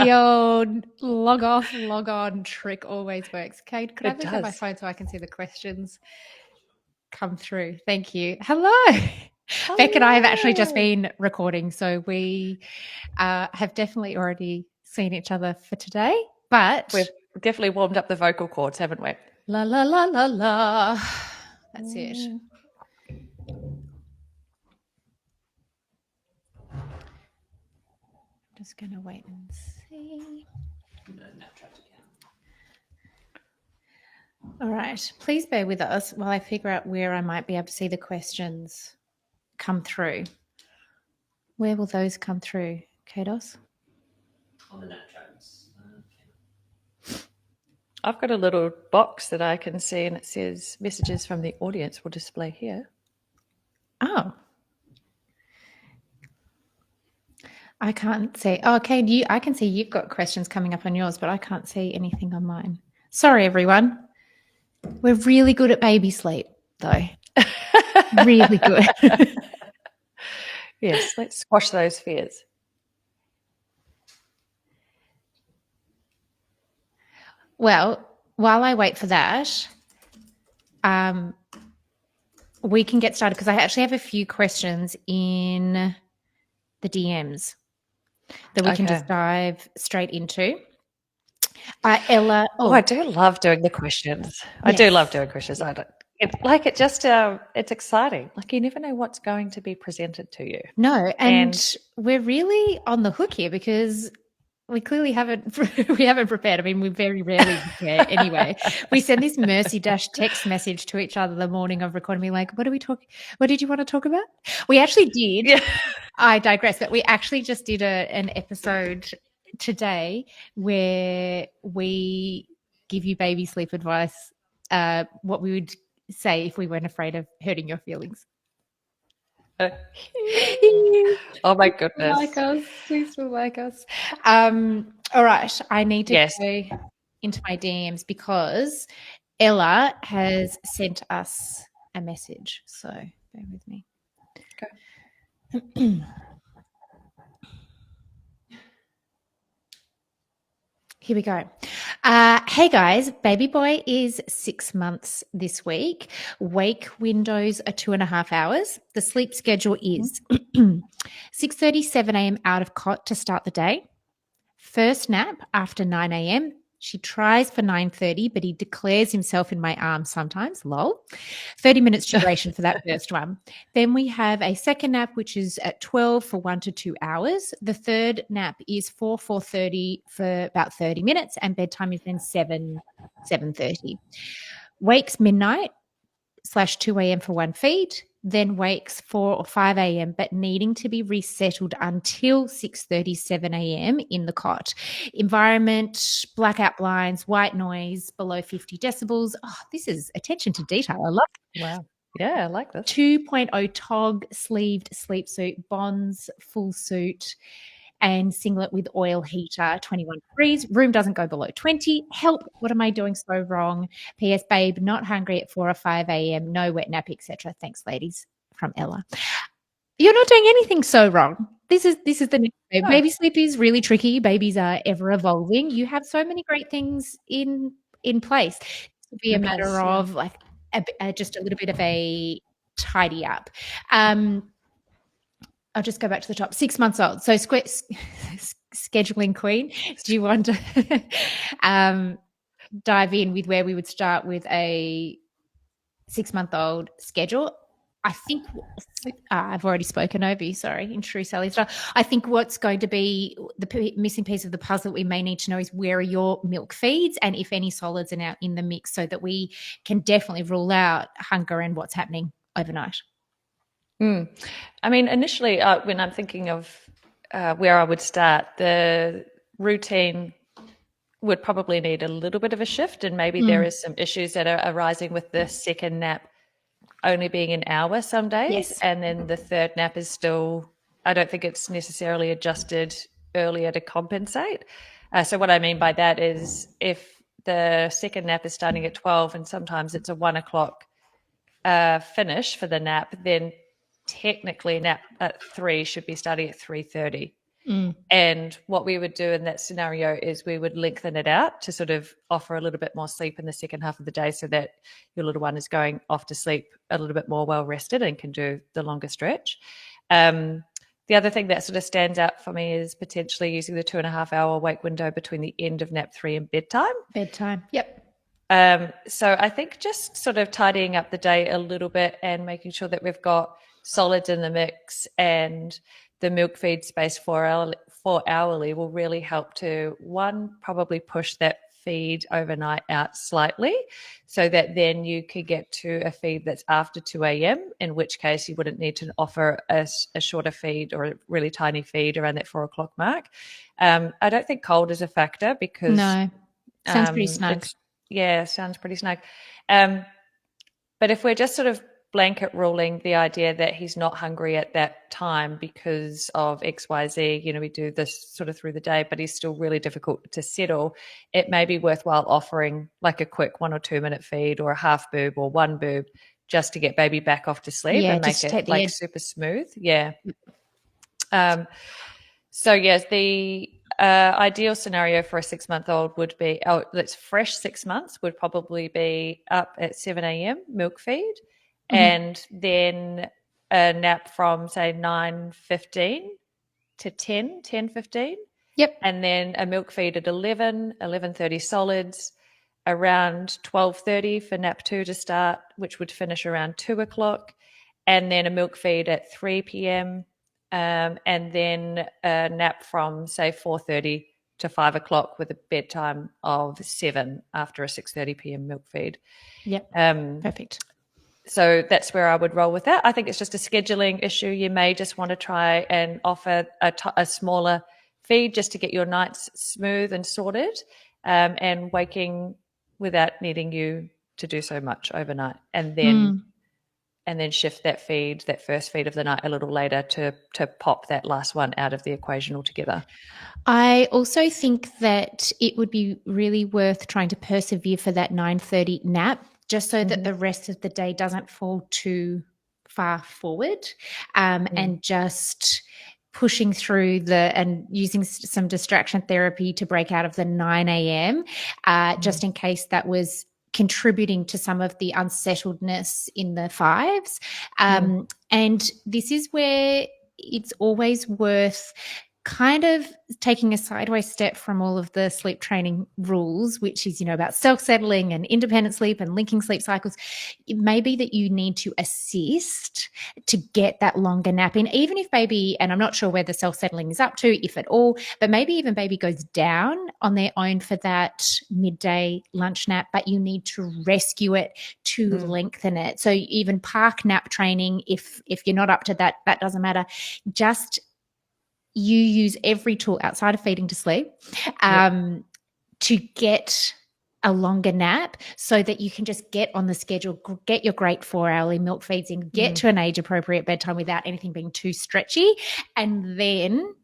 The old log off, log on trick always works. Kate, could I It please have my does. phone so I can see the questions come through? Thank you. Hello. Beck and I have actually just been recording, so we have definitely already seen each other for today. But We've definitely warmed up the vocal cords, haven't we? la la la la la. That's it. I'm just going to wait and see. All right. Please bear with us while I figure out where I might be able to see the questions come through. Where will those come through, Kados? On the Nap Trapped. I've got a little box that I can see, and it says messages from the audience will display here. Oh. I can't see. Oh, okay. I can see you've got questions coming up on yours, but I can't see anything on mine. Sorry, everyone. We're really good at baby sleep, though. Really good. Yes, let's squash those fears. Well, while I wait for that, we can get started because I actually have a few questions in the DMs that we can just dive straight into. Ella. Oh, I do love doing the questions. I do love doing questions. It's exciting. Like you never know what's going to be presented to you. No, and we're really on the hook here because we clearly haven't prepared. I mean, we very rarely prepare anyway. We send this mercy dash text message to each other the morning of recording, being like, what did you want to talk about? We actually did. Yeah. I digress, but we actually just did an episode today where we give you baby sleep advice, what we would say if we weren't afraid of hurting your feelings. Oh my goodness. Like us. Please will like us. All right. I need to go into my DMs because Ella has sent us a message. So bear with me. Okay. Here we go. Hey guys, baby boy is 6 months this week. Wake windows are 2.5 hours. The sleep schedule is 6:37 a.m. out of cot to start the day. First nap after 9 a.m. She tries for 9:30, but he declares himself in my arms sometimes. Lol. 30 minutes duration for that first one. Then we have a second nap, which is at 12 for 1 to 2 hours. The third nap is 4:30 for about 30 minutes, and bedtime is then 7:30. Wakes midnight / 2 a.m. for one feed, then wakes 4 or 5 a.m., but needing to be resettled until 6:37 a.m. in the cot. Environment, blackout blinds, white noise, below 50 decibels. Oh, this is attention to detail. I love it. Wow. Yeah, I like this. 2.0 tog, sleeved sleep suit, bonds, full suit, and singlet with oil heater, 21 degrees. Room doesn't go below 20. Help, what am I doing so wrong? P.S. Babe, not hungry at 4 or 5 a.m. No wet nap, etc. Thanks, ladies. From Ella. You're not doing anything so wrong. This is the next babe. Baby sleep is really tricky. Babies are ever evolving. You have so many great things in place. It would be a matter of like just a little bit of a tidy up. I'll just go back to the top. 6 months old. So scheduling queen. Do you want to dive in with where we would start with a 6-month-old schedule? I think I've already spoken over you, sorry, in true Sally style. I think what's going to be the missing piece of the puzzle that we may need to know is where are your milk feeds and if any solids are now in the mix so that we can definitely rule out hunger and what's happening overnight. I mean, initially, when I'm thinking of where I would start, the routine would probably need a little bit of a shift, and maybe there is some issues that are arising with the second nap only being an hour some days, and then the third nap is still, I don't think it's necessarily adjusted earlier to compensate. So what I mean by that is if the second nap is starting at 12 and sometimes it's a 1 o'clock finish for the nap, then technically nap at 3 should be starting at 3:30. And what we would do in that scenario is we would lengthen it out to sort of offer a little bit more sleep in the second half of the day so that your little one is going off to sleep a little bit more well rested and can do the longer stretch. The other thing that sort of stands out for me is potentially using the 2.5 hour wake window between the end of nap 3 and bedtime. Bedtime, yep. So I think just sort of tidying up the day a little bit and making sure that we've got solids in the mix and the milk feed space for hourly will really help to, one, probably push that feed overnight out slightly so that then you could get to a feed that's after 2 a.m., in which case you wouldn't need to offer a shorter feed or a really tiny feed around that 4 o'clock mark. I don't think cold is a factor because... No, sounds pretty snug. Yeah, sounds pretty snug. But if we're just sort of blanket ruling the idea that he's not hungry at that time because of XYZ, we do this sort of through the day, but he's still really difficult to settle, it may be worthwhile offering like a quick 1 or 2 minute feed or a half boob or one boob just to get baby back off to sleep and make it like super smooth. Yeah. So yes, the ideal scenario for a 6-month-old would be, that's fresh 6 months, would probably be up at 7 a.m. milk feed, and then a nap from say 9:15 to 10:15. Yep. And then a milk feed at 11:30 solids, around 12:30 for nap 2 to start, which would finish around 2 o'clock, and then a milk feed at 3 p.m. And then a nap from say 4:30 to 5 o'clock with a bedtime of 7 after a 6:30 p.m. milk feed. Yep. Perfect. So that's where I would roll with that. I think it's just a scheduling issue. You may just want to try and offer a smaller feed just to get your nights smooth and sorted, and waking without needing you to do so much overnight, and then shift that first feed of the night a little later to pop that last one out of the equation altogether. I also think that it would be really worth trying to persevere for that 9:30 nap, just so that the rest of the day doesn't fall too far forward, and just pushing through and using some distraction therapy to break out of the 9 a.m. Just in case that was contributing to some of the unsettledness in the 5s. And this is where it's always worth kind of taking a sideways step from all of the sleep training rules, which is, about self-settling and independent sleep and linking sleep cycles. It may be that you need to assist to get that longer nap in, even if baby, and I'm not sure where the self-settling is up to, if at all, but maybe even baby goes down on their own for that midday lunch nap, but you need to rescue it to lengthen it. So even park nap training, if you're not up to that, that doesn't matter. Just you use every tool outside of feeding to sleep to get a longer nap so that you can just get on the schedule, get your great 4-hourly milk feeds in, get to an age-appropriate bedtime without anything being too stretchy, and then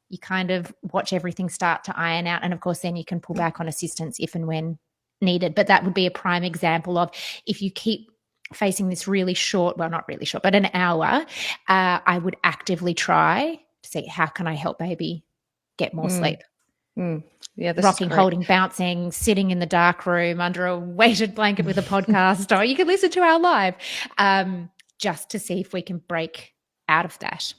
you kind of watch everything start to iron out. And, of course, then you can pull back on assistance if and when needed. But that would be a prime example of if you keep facing this really short, well, not really short, but an hour, I would actively try to see how can I help baby get more sleep. Yeah, rocking, holding, bouncing, sitting in the dark room under a weighted blanket with a podcast, or you can listen to our live, just to see if we can break out of that.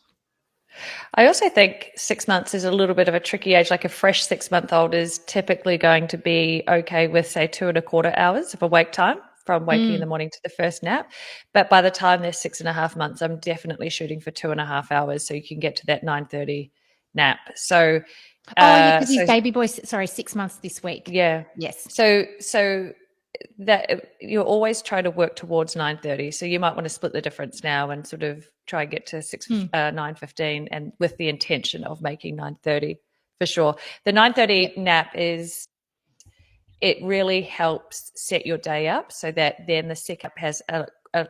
I also think 6 months is a little bit of a tricky age. Like a fresh 6-month-old is typically going to be okay with, say, 2.25 hours of awake time from waking in the morning to the first nap. But by the time they're 6.5 months, I'm definitely shooting for 2.5 hours so you can get to that 9:30 nap. So, because his baby boy, 6 months this week. Yeah. Yes. So that you're always trying to work towards 9:30. So you might want to split the difference now and sort of try and get to 9:15, and with the intention of making 9:30 for sure. The 9:30 nap it really helps set your day up so that then the second has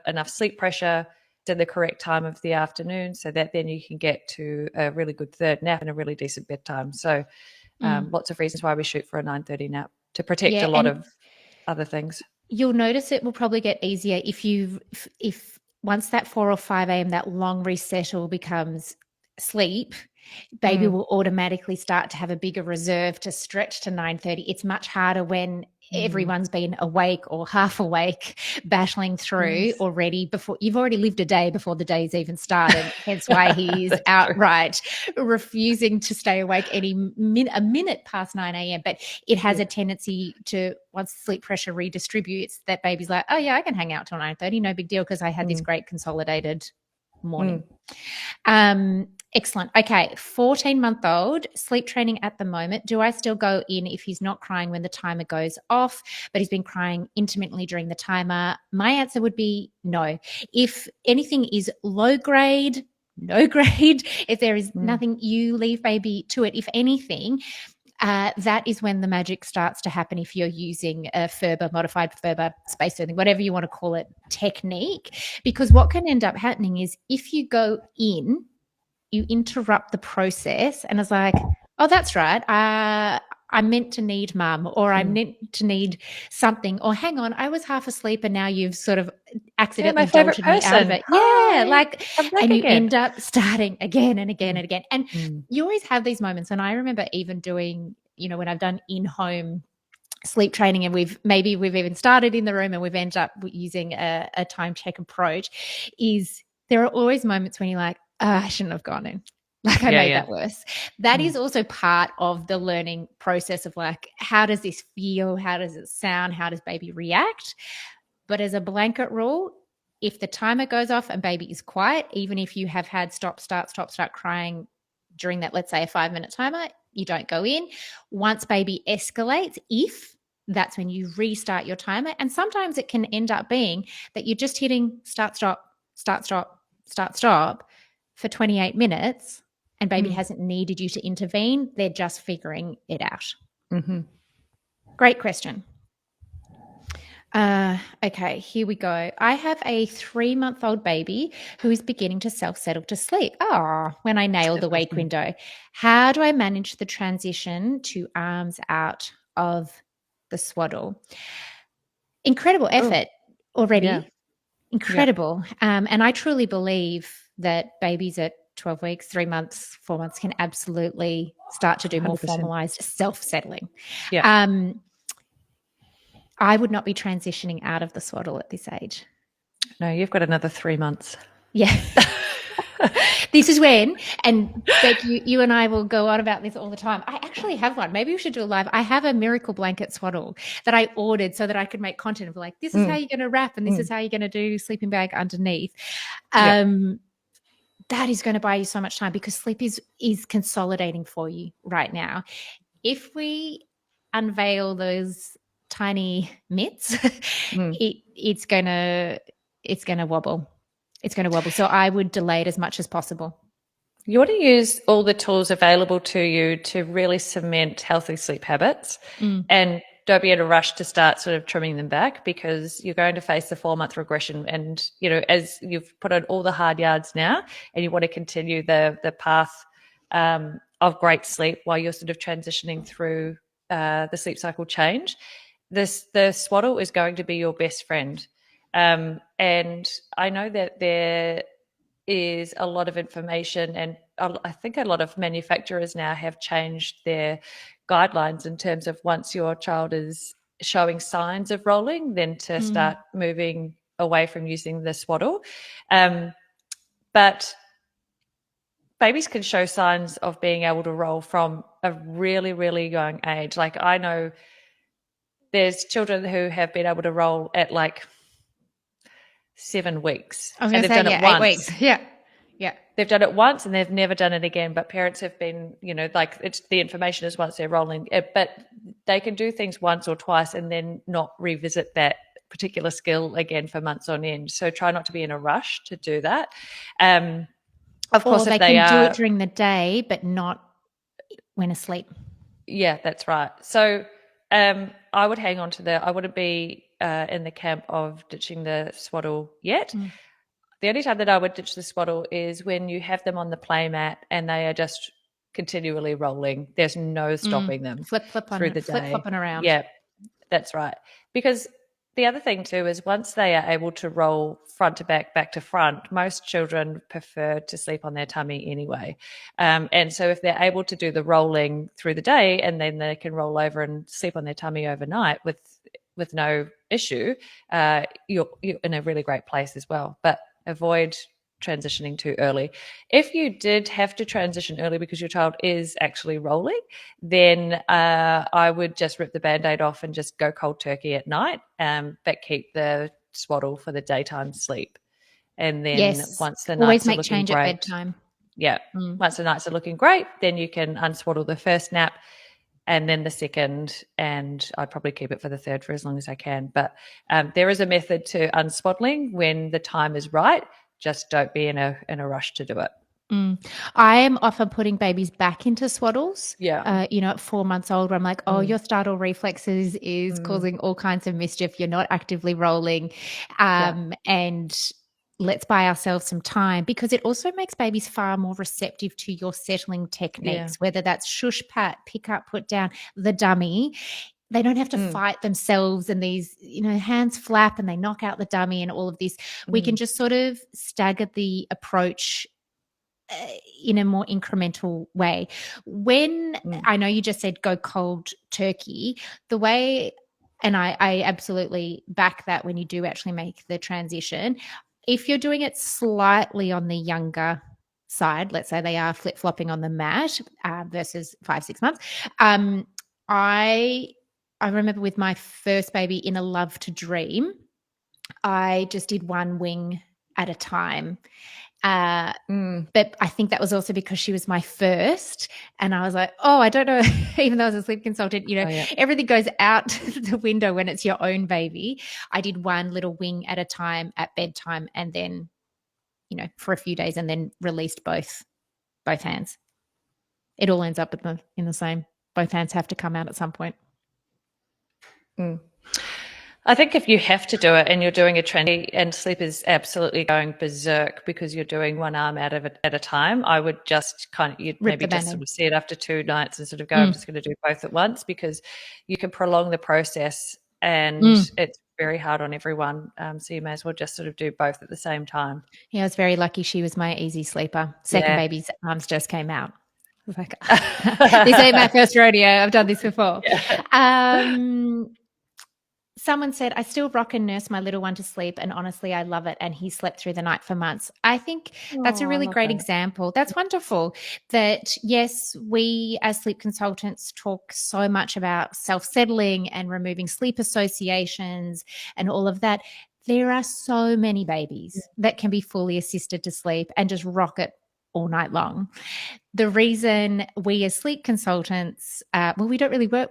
enough sleep pressure to the correct time of the afternoon, so that then you can get to a really good third nap and a really decent bedtime. So lots of reasons why we shoot for a 9:30 nap to protect a lot of other things. You'll notice it will probably get easier if once that 4 or 5 a.m., that long resettle becomes sleep, baby will automatically start to have a bigger reserve to stretch to 9:30. It's much harder when everyone's been awake or half awake, battling through already before you've already lived a day before the day's even started. Hence why he's outright refusing to stay awake a minute past 9 a.m. But it has a tendency to, once sleep pressure redistributes, that baby's like, oh yeah, I can hang out till 9:30, no big deal, because I had this great consolidated morning. Excellent. Okay, 14-month-old, sleep training at the moment. Do I still go in if he's not crying when the timer goes off, but he's been crying intermittently during the timer? My answer would be no. If anything is low grade, no grade, if there is nothing, you leave baby to it. If anything, that is when the magic starts to happen if you're using a FERBER, modified FERBER, space soothing, whatever you want to call it, technique. Because what can end up happening is if you go in, you interrupt the process and it's like, oh, that's right. I'm meant to need mum, or I'm meant to need something, or hang on, I was half asleep and now you've sort of accidentally jolted me out of it. Hi. Yeah, like, and you again. end up starting again and again and again. And you always have these moments. And I remember even doing, when I've done in-home sleep training and we've even started in the room and we've ended up using a time check approach, is there are always moments when you're like, I shouldn't have gone in. Like I made that worse. That is also part of the learning process of like, how does this feel? How does it sound? How does baby react? But as a blanket rule, if the timer goes off and baby is quiet, even if you have had stop, start crying during that, let's say a 5-minute timer, you don't go in. Once baby escalates, that's when you restart your timer. And sometimes it can end up being that you're just hitting start, stop for 28 minutes and baby hasn't needed you to intervene. They're just figuring it out. Great question. Okay, here we go. I have a 3-month-old baby who is beginning to self-settle to sleep. When I nail the wake window. How do I manage the transition to arms out of the swaddle? Incredible effort already. Yeah. Incredible. And I truly believe that babies at 12 weeks, 3 months, 4 months can absolutely start to do more 100%. Formalized self-settling. Yeah. I would not be transitioning out of the swaddle at this age. No, you've got another 3 months. Yeah. This is when, and Bec, you and I will go on about this all the time. I actually have one. Maybe we should do a live. I have a miracle blanket swaddle that I ordered so that I could make content of like, this is how you're going to wrap and this is how you're going to do sleeping bag underneath. That is going to buy you so much time because sleep is consolidating for you right now. If we unveil those tiny mitts, it's gonna wobble. It's gonna wobble. So I would delay it as much as possible. You want to use all the tools available to you to really cement healthy sleep habits and don't be in a rush to start sort of trimming them back because you're going to face the 4-month regression. And, as you've put on all the hard yards now and you want to continue the path of great sleep while you're sort of transitioning through the sleep cycle change, the swaddle is going to be your best friend. And I know that there is a lot of information, and I think a lot of manufacturers now have changed their guidelines in terms of once your child is showing signs of rolling, then to start moving away from using the swaddle. But babies can show signs of being able to roll from a really, really young age. Like I know there's children who have been able to roll at like 7 weeks. I was going to say, 8 weeks. Yeah. They've done it once and they've never done it again. But parents have been, like it's the information is once they're rolling. But they can do things once or twice and then not revisit that particular skill again for months on end. So try not to be in a rush to do that. Of course, or if they can do it during the day, but not when asleep. Yeah, that's right. So I would hang on to I wouldn't be in the camp of ditching the swaddle yet. The only time that I would ditch the swaddle is when you have them on the play mat and they are just continually rolling. There's no stopping them flip through the day. Flip-flopping around. Yeah, that's right. Because the other thing too is once they are able to roll front to back to front, most children prefer to sleep on their tummy anyway. And so if they're able to do the rolling through the day and then they can roll over and sleep on their tummy overnight with no issue, you're in a really great place as well. But avoid transitioning too early. If you did have to transition early because your child is actually rolling, then I would just rip the Band-Aid off and just go cold turkey at night, but keep the swaddle for the daytime sleep. And then once the always nights are make looking change great, at bedtime. Yeah. Once the nights are looking great, then you can unswaddle the first nap and then the second, and I'd probably keep it for the third for as long as I can. But there is a method to unswaddling when the time is right. Just don't be in a rush to do it. I am often putting babies back into swaddles. Yeah. At 4 months old, where I'm like, your startle reflexes is causing all kinds of mischief. You're not actively rolling. And let's buy ourselves some time, because it also makes babies far more receptive to your settling techniques, whether that's shush, pat, pick up, put down, the dummy. They don't have to fight themselves and these, hands flap and they knock out the dummy and all of this. We can just sort of stagger the approach in a more incremental way. When I know you just said go cold turkey, the way, and I absolutely back that when you do actually make the transition, if you're doing it slightly on the younger side, let's say they are flip-flopping on the mat versus 5-6 months, I remember with my first baby in A Love to Dream, I just did one wing at a time. But I think that was also because she was my first, and I was like, I don't know, even though I was a sleep consultant, everything goes out the window when it's your own baby. I did one little wing at a time at bedtime, and then, for a few days, and then released both hands. It all ends up in the same. Both hands have to come out at some point. I think if you have to do it and you're doing a trendy and sleep is absolutely going berserk because you're doing one arm out of it at a time, I would just maybe just sort of see it after 2 nights and sort of go, I'm just going to do both at once, because you can prolong the process and it's very hard on everyone. So you may as well just sort of do both at the same time. Yeah, I was very lucky. She was my easy sleeper. Second baby's arms just came out. I was like, this ain't my first rodeo. I've done this before. Someone said, I still rock and nurse my little one to sleep, and honestly, I love it. And he slept through the night for months. I think that's a really great example. That's wonderful that, yes, we as sleep consultants talk so much about self-settling and removing sleep associations and all of that. There are so many babies that can be fully assisted to sleep and just rock it all night long. The reason we as sleep consultants, we don't really work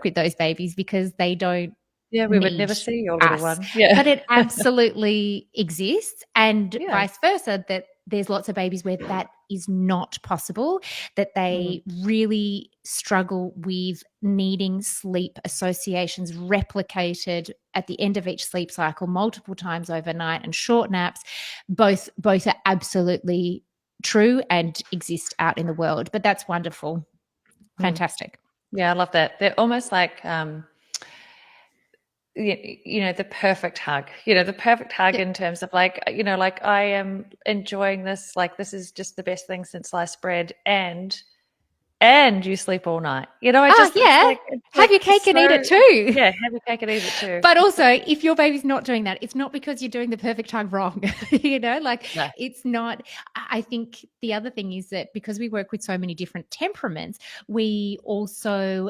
with those babies because they don't. Yeah, we would never see your little one. Yeah. But it absolutely exists, and vice versa, that there's lots of babies where that is not possible, that they really struggle with needing sleep associations replicated at the end of each sleep cycle multiple times overnight, and short naps. Both are absolutely true and exist out in the world. But that's wonderful. Fantastic. Yeah, I love that. They're almost like the perfect hug, in terms of like I am enjoying this, like this is just the best thing since sliced bread, and you sleep all night. Have your cake and eat it too. Yeah, have your cake and eat it too. But also, if your baby's not doing that, it's not because you're doing the perfect hug wrong. It's not. I think the other thing is that because we work with so many different temperaments, we also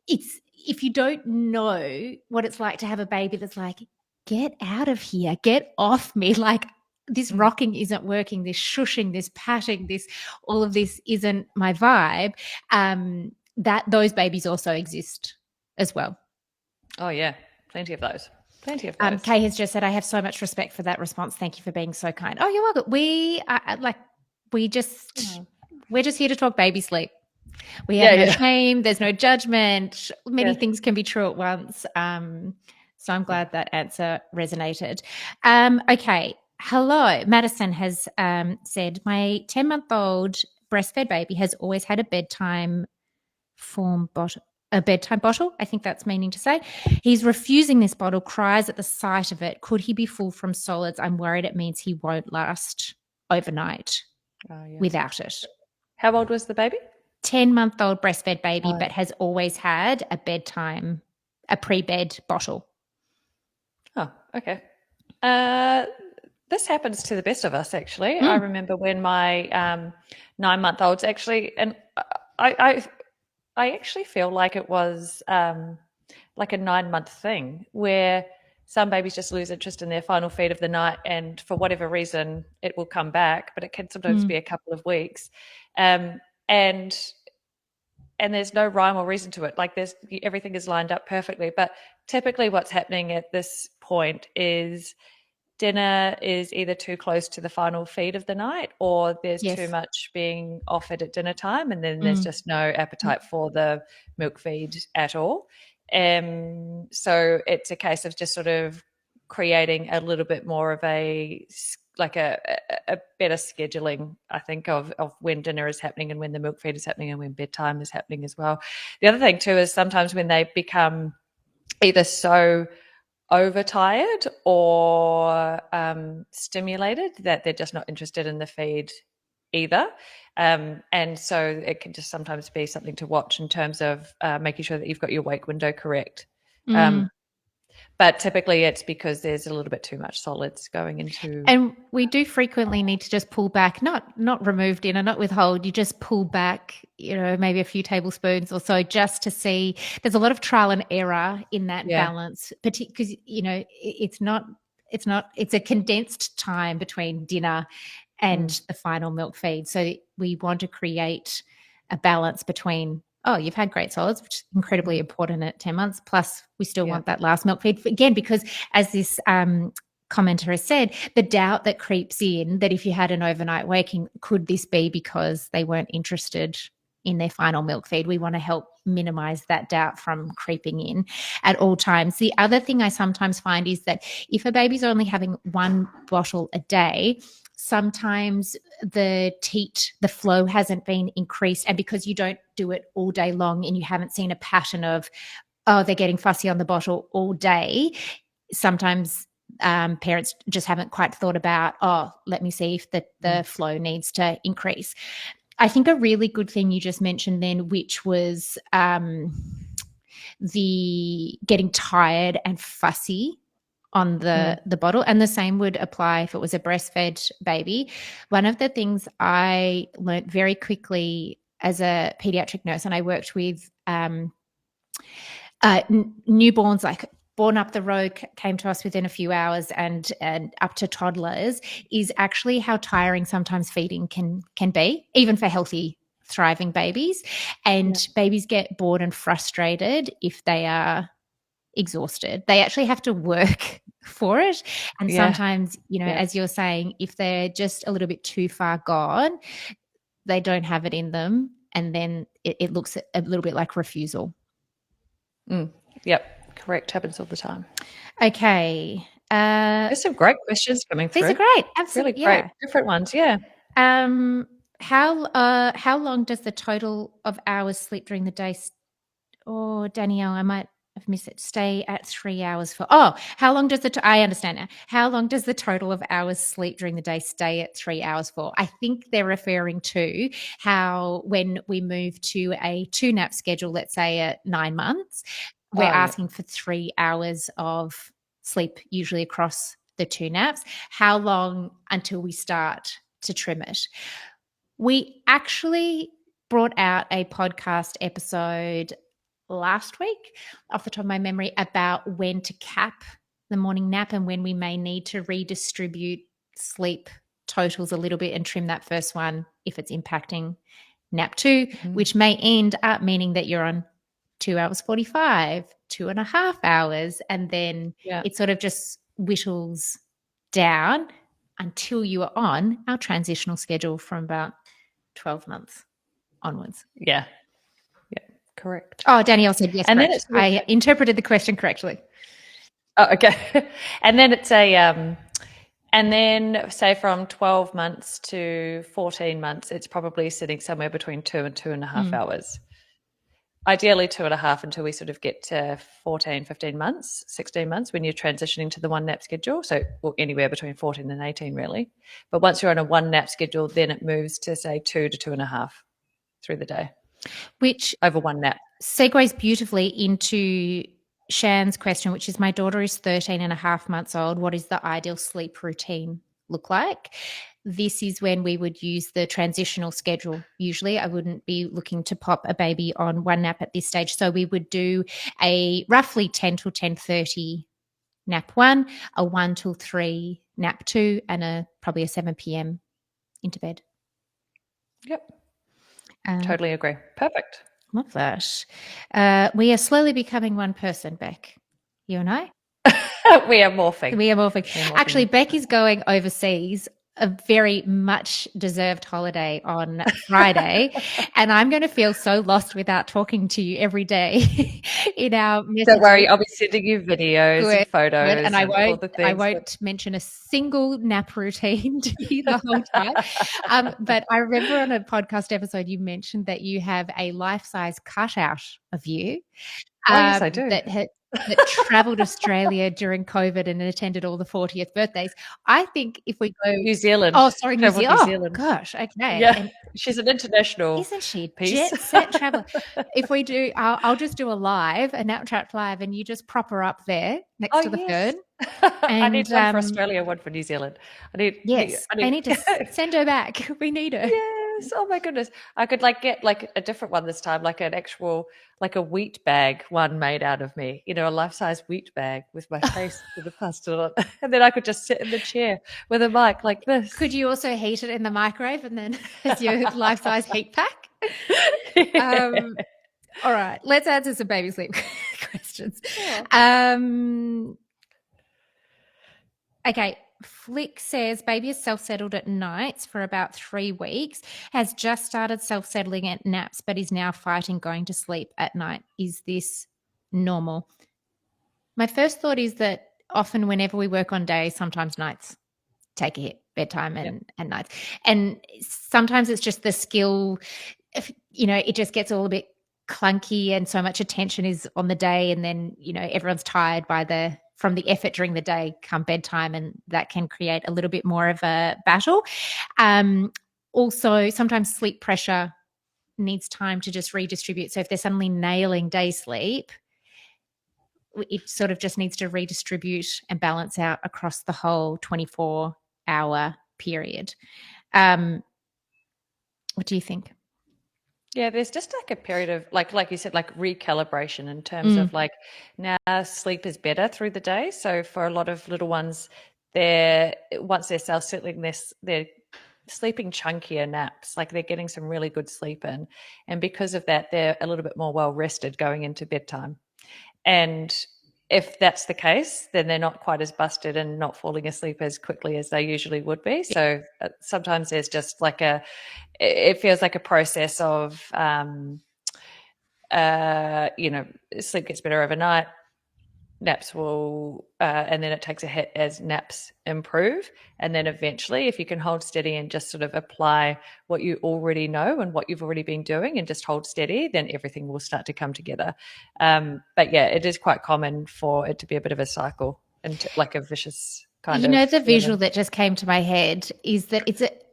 it's, if you don't know what it's like to have a baby that's like, get out of here, get off me, like this rocking isn't working, this shushing, this patting, this, all of this isn't my vibe, that those babies also exist as well. Oh yeah, plenty of those. Kay has just said, I have so much respect for that response. Thank you for being so kind. Oh, you're welcome. We're just here to talk baby sleep. We have no shame. There's no judgment. Many things can be true at once. So I'm glad that answer resonated. Okay. Hello. Madison has said, my 10-month-old breastfed baby has always had a bedtime form bottom. a bedtime bottle, I think that's meaning to say. He's refusing this bottle, cries at the sight of it. Could he be full from solids? I'm worried it means he won't last overnight without it. How old was the baby? 10-month-old breastfed baby, but has always had a pre-bed bottle. Oh, okay. This happens to the best of us, actually. I remember when my 9-month-olds actually, and I actually feel like it was like a 9-month thing where some babies just lose interest in their final feed of the night, and for whatever reason, it will come back, but it can sometimes be a couple of weeks. And there's no rhyme or reason to it. Like everything is lined up perfectly. But typically what's happening at this point is dinner is either too close to the final feed of the night, or there's too much being offered at dinner time, and then there's just no appetite for the milk feed at all. So it's a case of just sort of creating a little bit more of a better scheduling, I think, of when dinner is happening and when the milk feed is happening and when bedtime is happening as well. The other thing too is sometimes when they become either so overtired or stimulated that they're just not interested in the feed either. And so it can just sometimes be something to watch in terms of making sure that you've got your wake window correct. But typically it's because there's a little bit too much solids going into. And we do frequently need to just pull back, not remove dinner, not withhold. You just pull back, maybe a few tablespoons or so, just to see. There's a lot of trial and error in that balance, because it's a condensed time between dinner and the final milk feed. So we want to create a balance between, you've had great solids, which is incredibly important at 10 months. Plus, we still want that last milk feed. Again, because as this commenter has said, the doubt that creeps in that if you had an overnight waking, could this be because they weren't interested in their final milk feed? We want to help minimize that doubt from creeping in at all times. The other thing I sometimes find is that if a baby's only having one bottle a day, sometimes the flow hasn't been increased, and because you don't do it all day long and you haven't seen a pattern of, they're getting fussy on the bottle all day, sometimes parents just haven't quite thought about, let me see if the flow needs to increase. I think a really good thing you just mentioned then, which was the getting tired and fussy on the bottle, and the same would apply if it was a breastfed baby. One of the things I learned very quickly as a pediatric nurse, and I worked with newborns, like born up the road, came to us within a few hours, and up to toddlers, is actually how tiring sometimes feeding can be, even for healthy, thriving babies. And babies get bored and frustrated if they are exhausted. They actually have to work for it. And sometimes, as you're saying, if they're just a little bit too far gone, they don't have it in them. And then it looks a little bit like refusal. Yep, correct. Happens all the time. Okay. There's some great questions coming through. These are great. Absolutely. Really great. Different ones, How long does the total of hours sleep during the day? Danielle, I might have missed it. Stay at 3 hours for. How long does I understand now. How long does the total of hours sleep during the day stay at 3 hours for? I think they're referring to how when we move to a 2-nap schedule, let's say at 9 months, we're asking for 3 hours of sleep, usually across the 2 naps. How long until we start to trim it? We actually brought out a podcast episode last week, off the top of my memory, about when to cap the morning nap and when we may need to redistribute sleep totals a little bit and trim that first one if it's impacting nap 2, which may end up meaning that you're on 2 hours 45, 2.5 hours, and then it sort of just whittles down until you are on our transitional schedule from about 12 months onwards. Yeah, correct. Danielle said yes, and correct. I interpreted the question correctly. Okay. And then it's and then say from 12 months to 14 months, it's probably sitting somewhere between 2 and 2.5 hours. ideally 2.5 until we sort of get to 14, 15 months, 16 months when you're transitioning to the one nap schedule. So anywhere between 14 and 18 really. But once you're on a one nap schedule, then it moves to say 2 to 2.5 through the day. Which over one nap segues beautifully into Shan's question, which is, my daughter is 13 and a half months old. What is the ideal sleep routine look like? This is when we would use the transitional schedule. Usually I wouldn't be looking to pop a baby on one nap at this stage. So we would do a roughly 10 till 10:30 nap 1, a 1 till 3 nap 2, and probably a 7 p.m. into bed. Yep. Totally agree. Perfect. Love that. We are slowly becoming one person, Bec. You and I? We are morphing. Actually, Bec is going overseas, a very much deserved holiday on Friday, and I'm going to feel so lost without talking to you every day in our messages. Don't worry, I'll be sending you videos and photos, and I won't mention a single nap routine to you the whole time. But I remember on a podcast episode you mentioned that you have a life-size cutout of you. Yes, I do. That traveled Australia during COVID and attended all the 40th birthdays. I think if we go New Zealand. Oh, sorry, New Traveled Zealand. Oh, gosh, okay. Yeah, And she's an international, isn't she? piece. Jet set traveler. If we do, I'll just do a Nap Trapped live, and you just prop her up there next to the fern. I need one for Australia, one for New Zealand. I need to send her back. We need her. Yes. Oh my goodness. I could get a different one this time, like an actual, like a wheat bag one made out of me, a life-size wheat bag with my face with the pasta on it. And then I could just sit in the chair with a mic like this. Could you also heat it in the microwave and then as your life-size heat pack? All right. Let's answer some baby sleep questions. Yeah. Okay. Flick says baby is self-settled at nights for about 3 weeks, has just started self-settling at naps, but is now fighting going to sleep at night. Is this normal? My first thought is that often whenever we work on days, sometimes nights take a hit, bedtime and nights. And sometimes it's just the skill, it just gets all a bit clunky and so much attention is on the day, and then, everyone's tired from the effort during the day come bedtime, and that can create a little bit more of a battle. Also, sometimes sleep pressure needs time to just redistribute. So if they're suddenly nailing day sleep, it sort of just needs to redistribute and balance out across the whole 24-hour period. What do you think? Yeah, there's just a period of like you said, recalibration in terms of now sleep is better through the day. So for a lot of little ones, once they're self-settling, they're sleeping chunkier naps, like they're getting some really good sleep in. And because of that, they're a little bit more well rested going into bedtime. And if that's the case, then they're not quite as busted and not falling asleep as quickly as they usually would be. So sometimes there's just it feels like a process of, sleep gets better overnight, naps will, and then it takes a hit as naps improve. And then eventually, if you can hold steady and just sort of apply what you already know and what you've already been doing and just hold steady, then everything will start to come together. But yeah, it is quite common for it to be a bit of a cycle and like a vicious kind of. The visual that just came to my head is that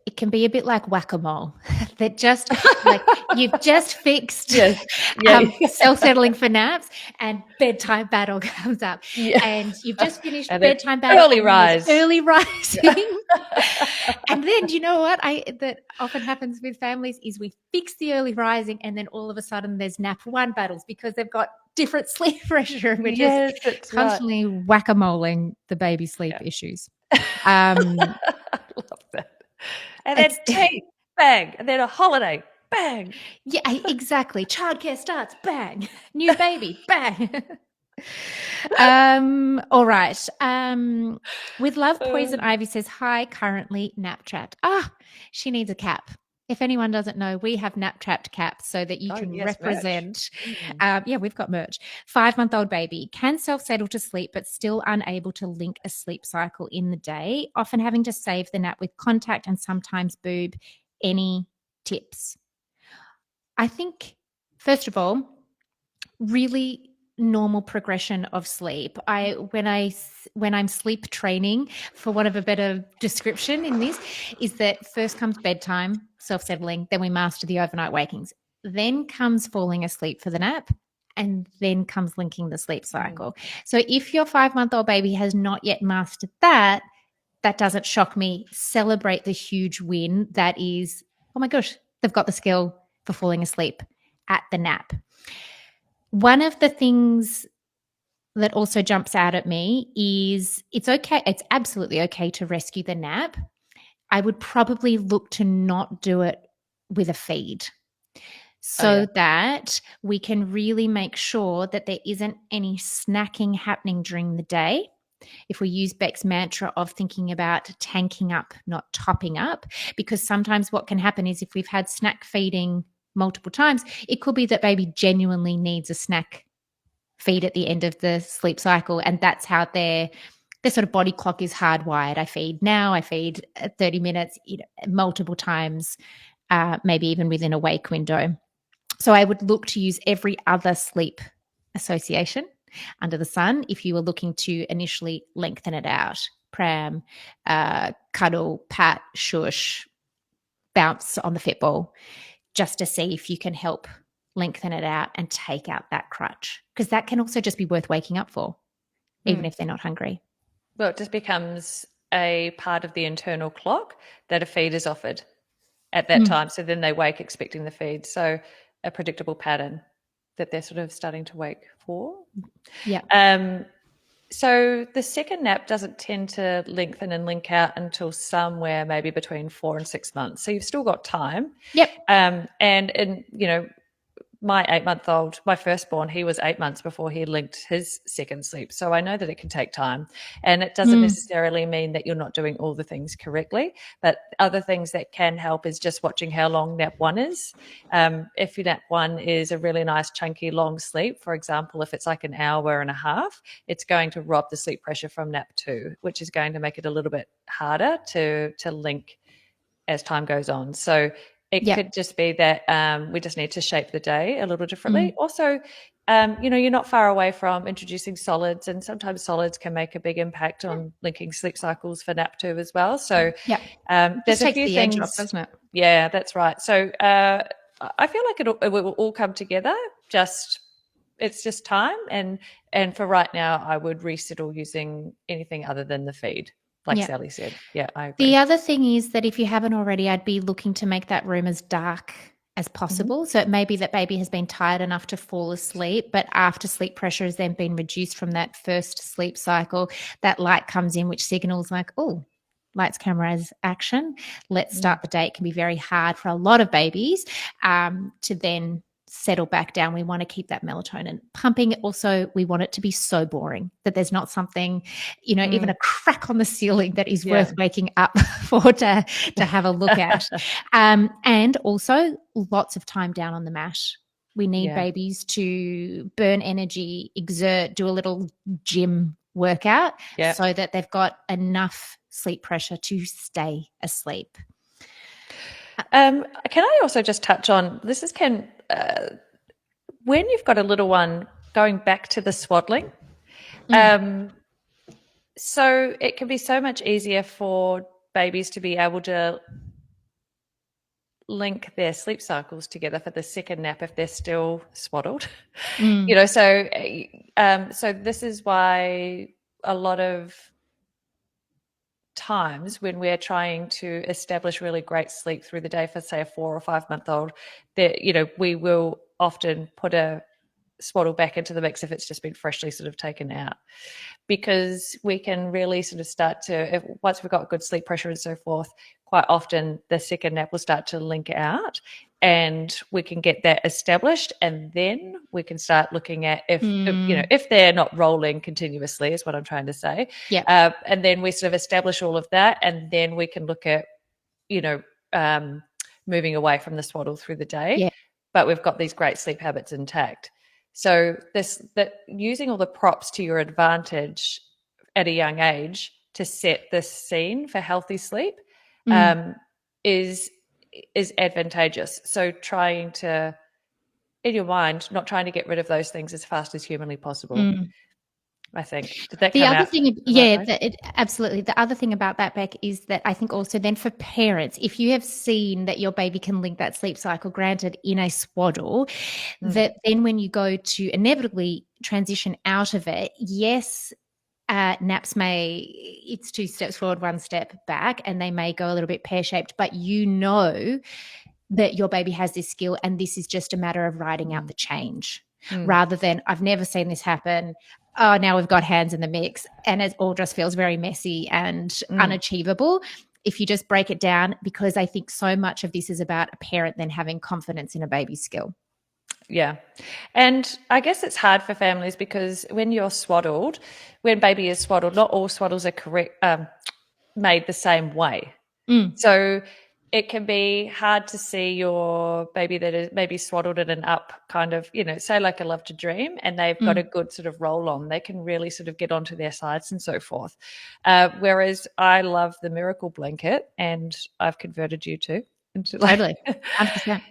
it can be a bit like whack-a-mole. That just you've just fixed self-settling for naps, and bedtime battle comes up, and you've just finished bedtime battle. Early rising, and then do you know what that often happens with families is we fix the early rising, and then all of a sudden there's nap one battles because they've got different sleep pressure, and we're just constantly whack-a-moling the baby sleep issues. I love that. And then tea, bang. And then a holiday, bang. Yeah, exactly. Childcare starts, bang. New baby, bang. All right. With Love Poison Ivy says, hi, currently nap trapped. She needs a cap. If anyone doesn't know, we have Nap Trapped caps so that you can represent. We've got merch. 5-month-old baby can self-settle to sleep, but still unable to link a sleep cycle in the day, often having to save the nap with contact and sometimes boob. Any tips? I think, first of all, really normal progression of sleep. When I'm sleep training, for want of a better description in this, is that first comes bedtime, self-settling, then we master the overnight wakings, then comes falling asleep for the nap, and then comes linking the sleep cycle. So if your 5-month-old baby has not yet mastered that, that doesn't shock me. Celebrate the huge win that is, oh my gosh, they've got the skill for falling asleep at the nap. One of the things that also jumps out at me is it's okay. It's absolutely okay to rescue the nap. I would probably look to not do it with a feed so that we can really make sure that there isn't any snacking happening during the day. If we use Beck's mantra of thinking about tanking up, not topping up, because sometimes what can happen is if we've had snack feeding multiple times, it could be that baby genuinely needs a snack feed at the end of the sleep cycle, and that's how their sort of body clock is hardwired. I feed now, I feed 30 minutes, multiple times, maybe even within a wake window. So I would look to use every other sleep association under the sun if you were looking to initially lengthen it out. Pram, cuddle, pat, shush, bounce on the fitball, just to see if you can help lengthen it out and take out that crutch, because that can also just be worth waking up for, even if they're not hungry. Well, it just becomes a part of the internal clock that a feed is offered at that time. So then they wake expecting the feed. So a predictable pattern that they're sort of starting to wake for. Yeah. So the second nap doesn't tend to lengthen and link out until somewhere maybe between 4 and 6 months. So you've still got time. Yep. And my 8-month-old, my firstborn, he was 8 months before he linked his second sleep. So I know that it can take time, and it doesn't necessarily mean that you're not doing all the things correctly. But other things that can help is just watching how long nap 1 is. If your nap 1 is a really nice, chunky, long sleep, for example, if it's like an hour and a half, it's going to rob the sleep pressure from nap 2, which is going to make it a little bit harder to link as time goes on. So it could just be that we just need to shape the day a little differently. Also, you're not far away from introducing solids, and sometimes solids can make a big impact on linking sleep cycles for nap 2 as well. So there's a few the things, edge off, doesn't it? Yeah, that's right. So I feel like it will all come together. It's just time, and for right now, I would resettle using anything other than the feed. Like Sally said. Yeah, I agree. The other thing is that if you haven't already, I'd be looking to make that room as dark as possible. So it may be that baby has been tired enough to fall asleep, but after sleep pressure has then been reduced from that first sleep cycle, that light comes in, which signals like, oh, lights, cameras, action. Let's start the day. It can be very hard for a lot of babies to then settle back down. We want to keep that melatonin pumping. Also, we want it to be so boring that there's not something, even a crack on the ceiling that is worth waking up for to have a look at. And also lots of time down on the mat. We need babies to burn energy, exert, do a little gym workout so that they've got enough sleep pressure to stay asleep. Can I also just touch on this? When you've got a little one, going back to the swaddling, so it can be so much easier for babies to be able to link their sleep cycles together for the second nap if they're still swaddled. So this is why a lot of times when we're trying to establish really great sleep through the day for, say, a 4 or 5 month old, that we will often put a swaddle back into the mix if it's just been freshly sort of taken out, because we can really sort of start to, once we've got good sleep pressure and so forth, quite often the second nap will start to link out, and we can get that established, and then we can start looking at if they're not rolling continuously, is what I'm trying to say. And then we sort of establish all of that, and then we can look at moving away from the swaddle through the day, but we've got these great sleep habits intact. So that using all the props to your advantage at a young age to set this scene for healthy sleep is advantageous. So trying to in your mind, not trying to get rid of those things as fast as humanly possible. I think. Did that The come other out thing, the right way? absolutely. The other thing about that, Beck, is that I think also then for parents, if you have seen that your baby can link that sleep cycle, granted in a swaddle, that then when you go to inevitably transition out of it, yes, naps it's 2 steps forward, 1 step back, and they may go a little bit pear-shaped, but you know that your baby has this skill and this is just a matter of riding out the change rather than I've never seen this happen. Oh, now we've got hands in the mix and it all just feels very messy and unachievable. If you just break it down, because I think so much of this is about a parent then having confidence in a baby's skill. Yeah. And I guess it's hard for families because when you're swaddled, when baby is swaddled, not all swaddles are made the same way. So it can be hard to see your baby that is maybe swaddled in an up kind of, say like a Love to Dream, and they've got a good sort of roll on. They can really sort of get onto their sides and so forth. Whereas I love the Miracle Blanket, and I've converted you to. Totally. 100%.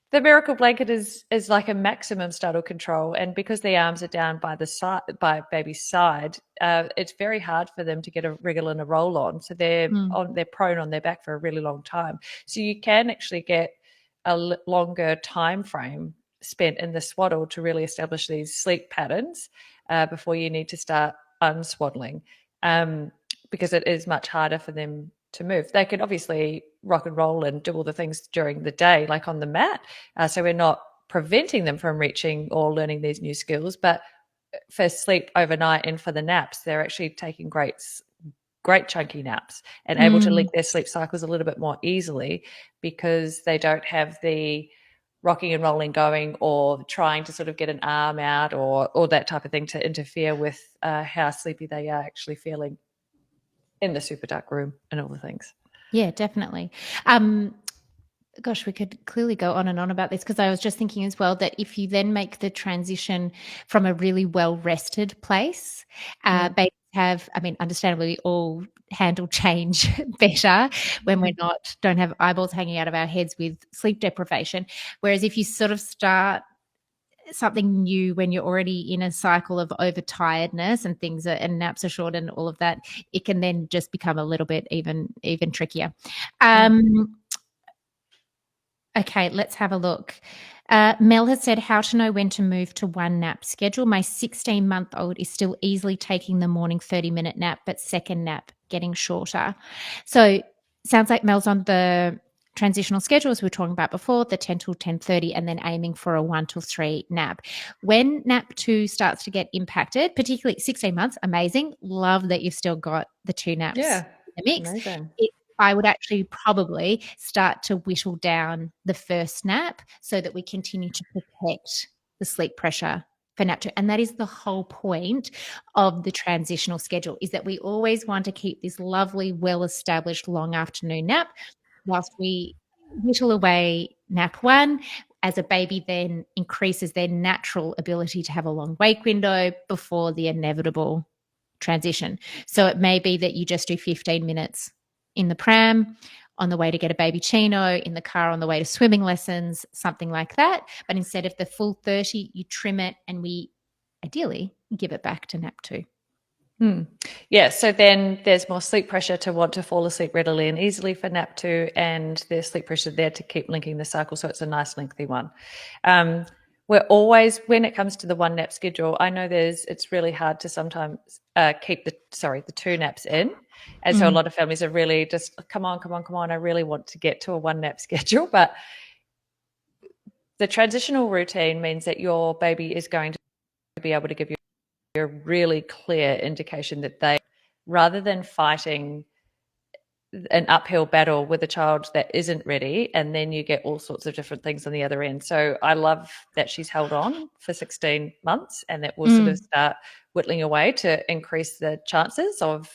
The Miracle Blanket is like a maximum startle control, and because the arms are down by the side, by baby's side, it's very hard for them to get a wriggle and a roll on. So they're prone on their back for a really long time. So you can actually get a longer time frame spent in the swaddle to really establish these sleep patterns before you need to start unswaddling, because it is much harder for them to move. They could obviously rock and roll and do all the things during the day, like on the mat. So we're not preventing them from reaching or learning these new skills, but for sleep overnight and for the naps, they're actually taking great chunky naps and able to link their sleep cycles a little bit more easily because they don't have the rocking and rolling going or trying to sort of get an arm out or that type of thing to interfere with how sleepy they are actually feeling in the super dark room and all the things. Yeah, definitely. Gosh, we could clearly go on and on about this because I was just thinking as well that if you then make the transition from a really well-rested place, babies have, understandably, we all handle change better when don't have eyeballs hanging out of our heads with sleep deprivation. Whereas if you sort of start something new when you're already in a cycle of overtiredness and and naps are short and all of that, it can then just become a little bit even trickier. Okay, let's have a look. Mel has said how to know when to move to 1 nap schedule. My 16-month-old is still easily taking the morning 30-minute nap, but second nap getting shorter. So sounds like Mel's on the transitional schedule, as we were talking about before, the 10 till 10:30, and then aiming for a 1 till 3 nap. When nap 2 starts to get impacted, particularly 16 months, amazing. Love that you've still got the 2 naps in the mix. Amazing. I would actually probably start to whittle down the first nap so that we continue to protect the sleep pressure for nap 2. And that is the whole point of the transitional schedule, is that we always want to keep this lovely, well-established long afternoon nap whilst we whittle away nap 1, as a baby then increases their natural ability to have a long wake window before the inevitable transition. So it may be that you just do 15 minutes in the pram, on the way to get a baby chino, in the car on the way to swimming lessons, something like that. But instead of the full 30, you trim it and we ideally give it back to nap 2. Yeah, so then there's more sleep pressure to want to fall asleep readily and easily for nap 2, and there's sleep pressure there to keep linking the cycle, so it's a nice lengthy one. We're always, when it comes to the 1 nap schedule, I know it's really hard to sometimes keep the 2 naps in. And so a lot of families are really just, come on, I really want to get to a 1 nap schedule. But the transitional routine means that your baby is going to be able to give you a really clear indication that they, rather than fighting an uphill battle with a child that isn't ready, and then you get all sorts of different things on the other end. So I love that she's held on for 16 months and that we'll sort of start whittling away to increase the chances of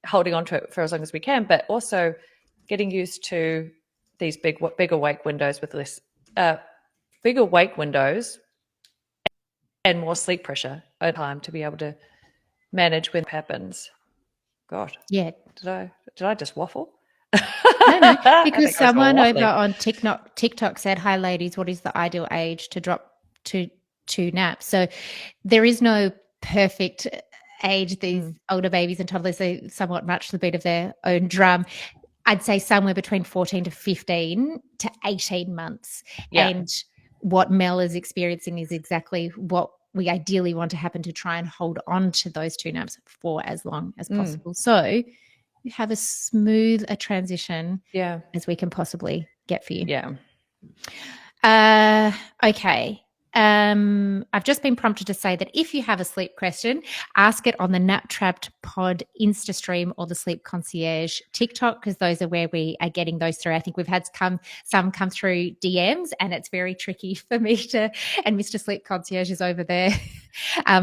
holding on to it for as long as we can, but also getting used to these bigger wake windows with less bigger wake windows and more sleep pressure over time to be able to manage when it happens. God. Yeah. Did I just waffle? No, I because think I was someone over waffling. on TikTok said, "Hi, ladies, what is the ideal age to drop to naps?" So there is no perfect age. These older babies and toddlers, they somewhat match the beat of their own drum. I'd say somewhere between 14 to 15 to 18 months. Yeah. And what Mel is experiencing is exactly what we ideally want to happen, to try and hold on to those 2 naps for as long as possible. So you have as smooth a transition Yeah. as we can possibly get for you. Yeah. Okay. I've just been prompted to say that if you have a sleep question, ask it on the Nap Trapped Pod Insta stream or the Sleep Concierge TikTok, because those are where we are getting those through. I think we've had some come through DMs, and it's very tricky for me to, and Mr. Sleep Concierge is over there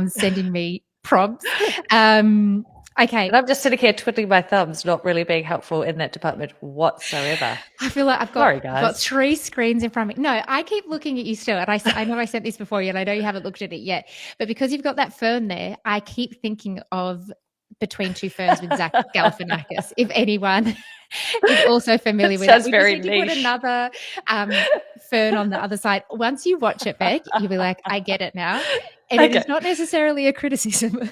sending me prompts. Okay. And I'm just sitting here twiddling my thumbs, not really being helpful in that department whatsoever. I feel like I've Sorry, got 3 screens in front of me. No, I keep looking at you still. And I know I sent this before you, and I know you haven't looked at it yet. But because you've got that fern there, I keep thinking of Between Two Ferns with Zach Galifianakis, if anyone is also familiar with that. Sounds We very just need to put niche. another fern on the other side. Once you watch it, Bec, you'll be like, I get it now. And it is not necessarily a criticism.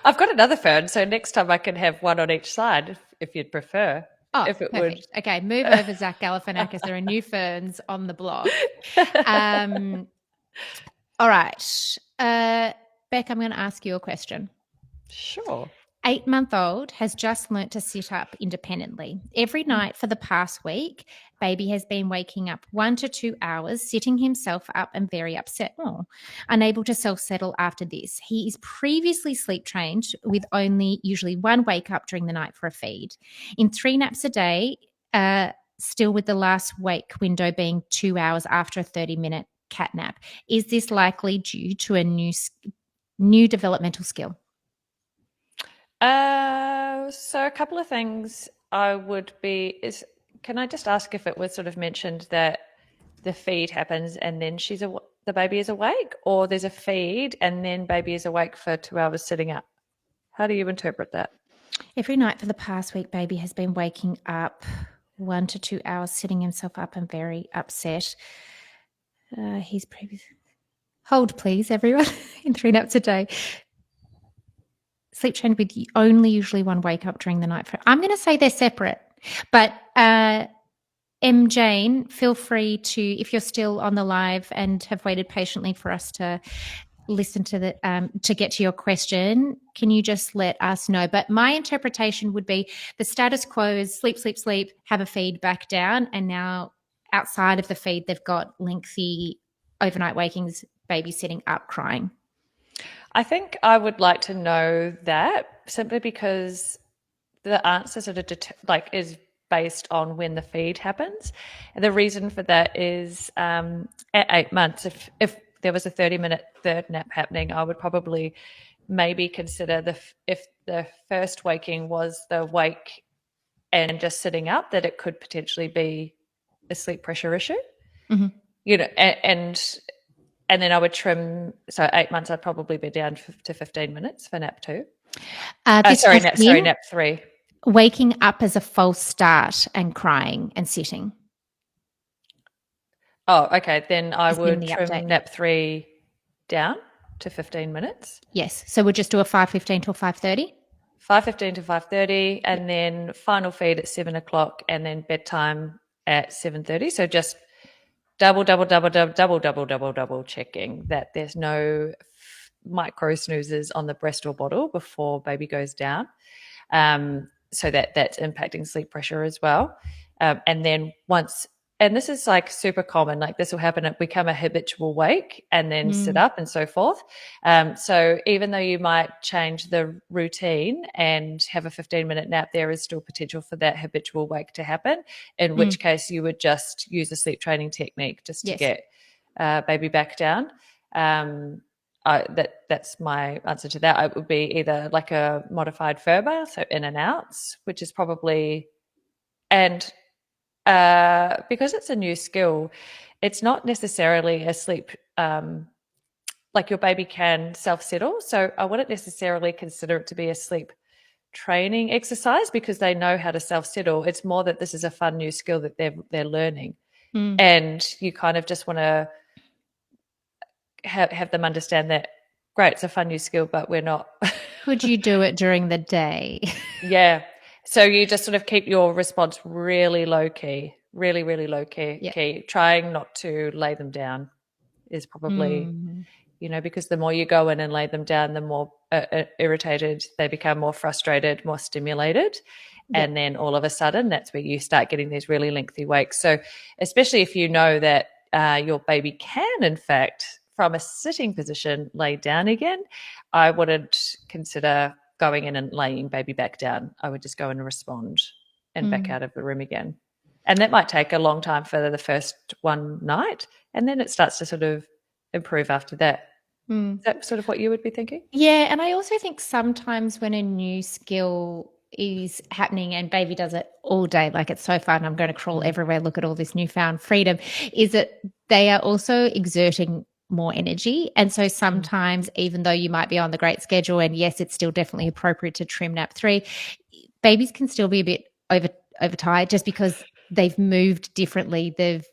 I've got another fern, so next time I can have one on each side if you'd prefer. Oh, if it perfect. Okay, move over, Zach Galifianakis. There are new ferns on the block. All right. Bec, I'm going to ask you a question. Sure. 8-month-old has just learnt to sit up independently. Every night for the past week, baby has been waking up 1 to 2 hours, sitting himself up and very upset. Unable to self-settle after this. He is previously sleep trained with only usually 1 wake up during the night for a feed. In 3 naps a day, still with the last wake window being 2 hours after a 30-minute cat nap. Is this likely due to a new developmental skill? So a couple of things can I just ask if it was sort of mentioned that the feed happens and then the baby is awake, or there's a feed and then baby is awake for 2 hours sitting up? How do you interpret that? Every night for the past week, baby has been waking up 1 to 2 hours, sitting himself up and very upset. He's previously... Hold, please, everyone. In 3 naps a day. Sleep trained with only usually 1 wake up during the night. I'm going to say they're separate. But M. Jane, feel free to, if you're still on the live and have waited patiently for us to listen to to get to your question, can you just let us know? But my interpretation would be the status quo is sleep, sleep, sleep, have a feed, back down. And now outside of the feed, they've got lengthy overnight wakings, baby sitting up crying. I think I would like to know that, simply because the answer sort of is based on when the feed happens. And the reason for that is at 8 months, if there was a 30-minute third nap happening, I would probably maybe consider if the first waking was the wake and just sitting up, that it could potentially be a sleep pressure issue. Mm-hmm. And then I would trim. So 8 months, I'd probably be down to 15 minutes for nap 2. Nap 3. Waking up as a false start and crying and sitting. Oh, okay. Then I would trim nap 3 down to 15 minutes. Yes. So we'll just do a 5:15 till 5:30. 5:15 to 5:30, and then final feed at 7 o'clock, and then bedtime at 7:30. So just double checking that there's no micro snoozes on the breast or bottle before baby goes down. So that's impacting sleep pressure as well. And then and this is like super common, like this will happen, it become a habitual wake and then sit up and so forth. So even though you might change the routine and have a 15-minute nap, there is still potential for that habitual wake to happen, in which case you would just use a sleep training technique just to get baby back down. That's my answer to that. It would be either like a modified FERBER, so in and outs, which is probably, and because it's a new skill, it's not necessarily a sleep, like your baby can self-settle. So I wouldn't necessarily consider it to be a sleep training exercise because they know how to self-settle. It's more that this is a fun new skill that they're learning. And you kind of just want to have them understand that, great, it's a fun new skill, but we're not. Could you do it during the day? Yeah. So you just sort of keep your response really low key, really, really low key. Trying not to lay them down is probably, because the more you go in and lay them down, the more irritated they become, more frustrated, more stimulated. And then all of a sudden, that's where you start getting these really lengthy wakes. So especially if you know that your baby can, in fact, from a sitting position, lay down again, I wouldn't consider going in and laying baby back down. I would just go in and respond and back out of the room again. And that might take a long time for the first one night, and then it starts to sort of improve after that. Is that sort of what you would be thinking? Yeah, and I also think sometimes when a new skill is happening and baby does it all day, like it's so fun, I'm going to crawl everywhere, look at all this newfound freedom, is that they are also exerting more energy. And so sometimes, even though you might be on the great schedule, and yes, it's still definitely appropriate to trim nap 3, babies can still be a bit overtired just because they've moved differently. They've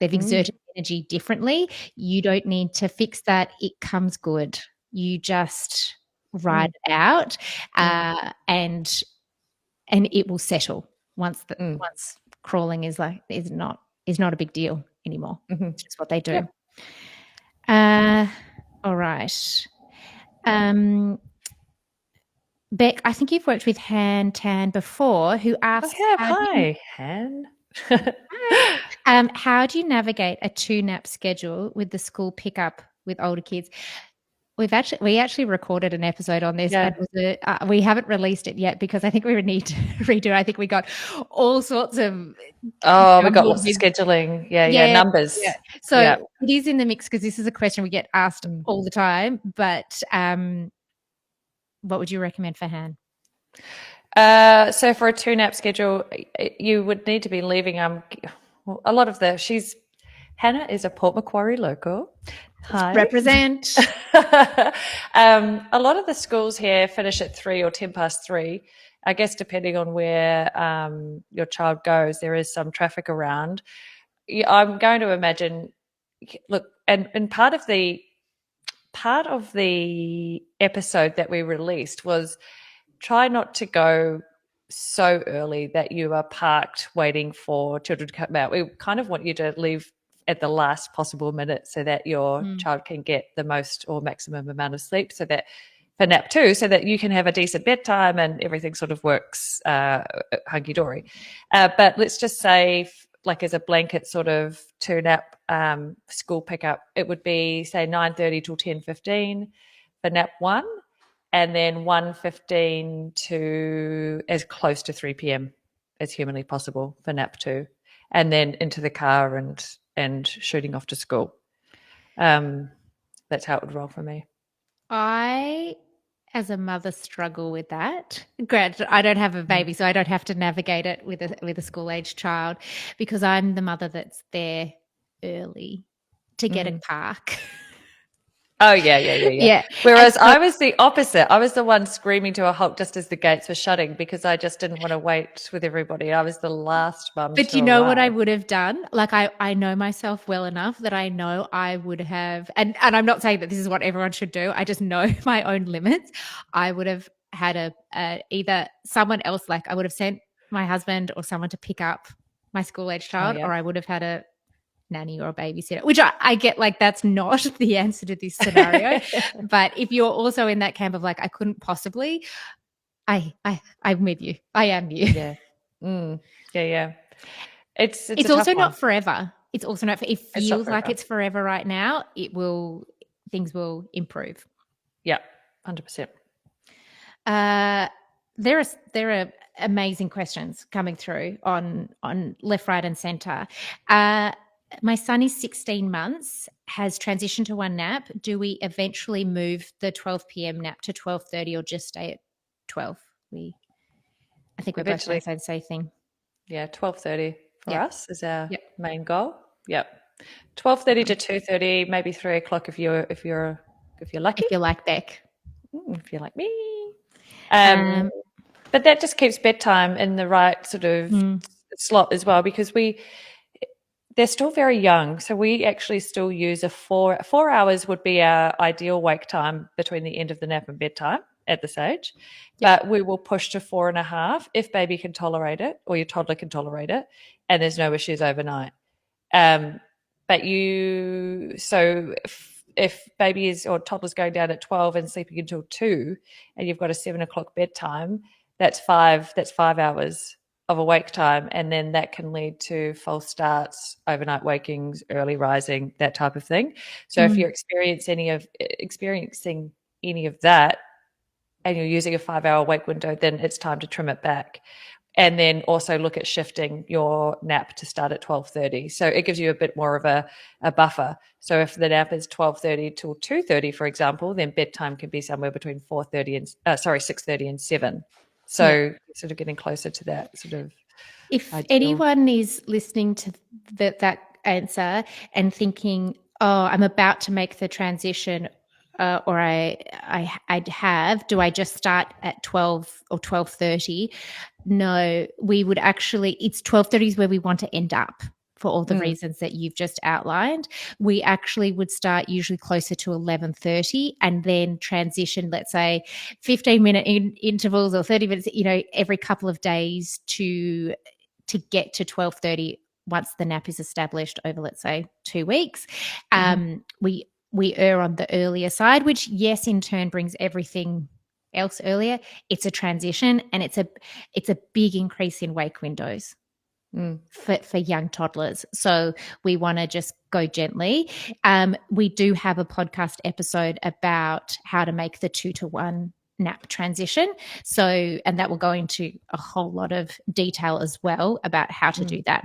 exerted energy differently. You don't need to fix that. It comes good. You just ride it out, and it will settle once crawling is not a big deal anymore. It's just what they do. All right. Beck, I think you've worked with Han Tan before, who asks, Hi, Han. how do you navigate a 2-nap schedule with the school pickup with older kids? We actually recorded an episode on this, and we haven't released it yet because I think we would need to redo it. I think we got all sorts of we got lots of scheduling, numbers. Yeah. So it is in the mix because this is a question we get asked all the time. But what would you recommend for Han? So for a 2-nap schedule, you would need to be leaving. A lot of Hannah is a Port Macquarie local. Hi. Represent. A lot of the schools here finish at 3 or 3:10. I guess depending on where your child goes, there is some traffic around. I'm going to imagine. Look, and part of the episode that we released was try not to go so early that you are parked waiting for children to come out. We kind of want you to leave at the last possible minute so that your child can get the most or maximum amount of sleep, so that for nap 2, so that you can have a decent bedtime and everything sort of works hunky-dory. But let's just say, like as a blanket sort of 2-nap school pickup, it would be, say, 9:30 till 10:15 for nap 1, and then 1:15 to as close to 3 p.m. as humanly possible for nap 2, and then into the car and shooting off to school. That's how it would roll for me. I, as a mother, struggle with that. Granted, I don't have a baby, so I don't have to navigate it with a school-age child, because I'm the mother that's there early to get a park. Oh, yeah. Whereas I was the opposite. I was the one screaming to a halt just as the gates were shutting because I just didn't want to wait with everybody. I was the last mum. But you know what I would have done? Like I know myself well enough that I know I would have, and I'm not saying that this is what everyone should do. I just know my own limits. I would have had either someone else, like I would have sent my husband or someone to pick up my school-age child, or I would have had a nanny or a babysitter, which I get, like, that's not the answer to this scenario. But if you're also in that camp of like, I couldn't possibly, I'm with you. I am you. Yeah. Yeah. It's also not forever. It's also not. It feels like it's forever right now. Things will improve. Yeah, 100%. There are amazing questions coming through on left, right, and centre. My son is 16 months, has transitioned to 1 nap. Do we eventually move the 12 p.m. nap to 12:30 or just stay at 12? I think we're both going to say the same thing. Yeah, 12:30 for us is our main goal. Yep. 12:30 to 2:30, maybe 3 o'clock if you're lucky. If you're like Beck. If you're like me. But that just keeps bedtime in the right sort of slot as well, because they're still very young. So we actually still use a 4 hours would be our ideal wake time between the end of the nap and bedtime at this age. Yep. But we will push to 4.5 if baby can tolerate it or your toddler can tolerate it and there's no issues overnight. But if baby is or toddler's going down at 12 and sleeping until 2 and you've got a 7 o'clock bedtime, that's 5 hours of awake time, and then that can lead to false starts, overnight wakings, early rising, that type of thing. So if you're experiencing any of that and you're using a 5-hour wake window, then it's time to trim it back. And then also look at shifting your nap to start at 12:30. So it gives you a bit more of a buffer. So if the nap is 12:30 till 2:30, for example, then bedtime can be somewhere between 6:30 and 7. So sort of getting closer to that sort of. If ideal. anyone is listening to that answer and thinking, oh, I'm about to make the transition, or I'd have, do I just start at 12 or 12:30? No, we would actually, it's 12:30 is where we want to end up for all the reasons that you've just outlined. We actually would start usually closer to 11:30 and then transition, let's say 15-minute intervals or 30 minutes, every couple of days to get to 12:30 once the nap is established over, let's say, 2 weeks. We err on the earlier side, which, yes, in turn brings everything else earlier. It's a transition, and it's a big increase in wake windows for young toddlers. So we want to just go gently. We do have a podcast episode about how to make the 2-to-1 nap transition. So, and that will go into a whole lot of detail as well about how to do that.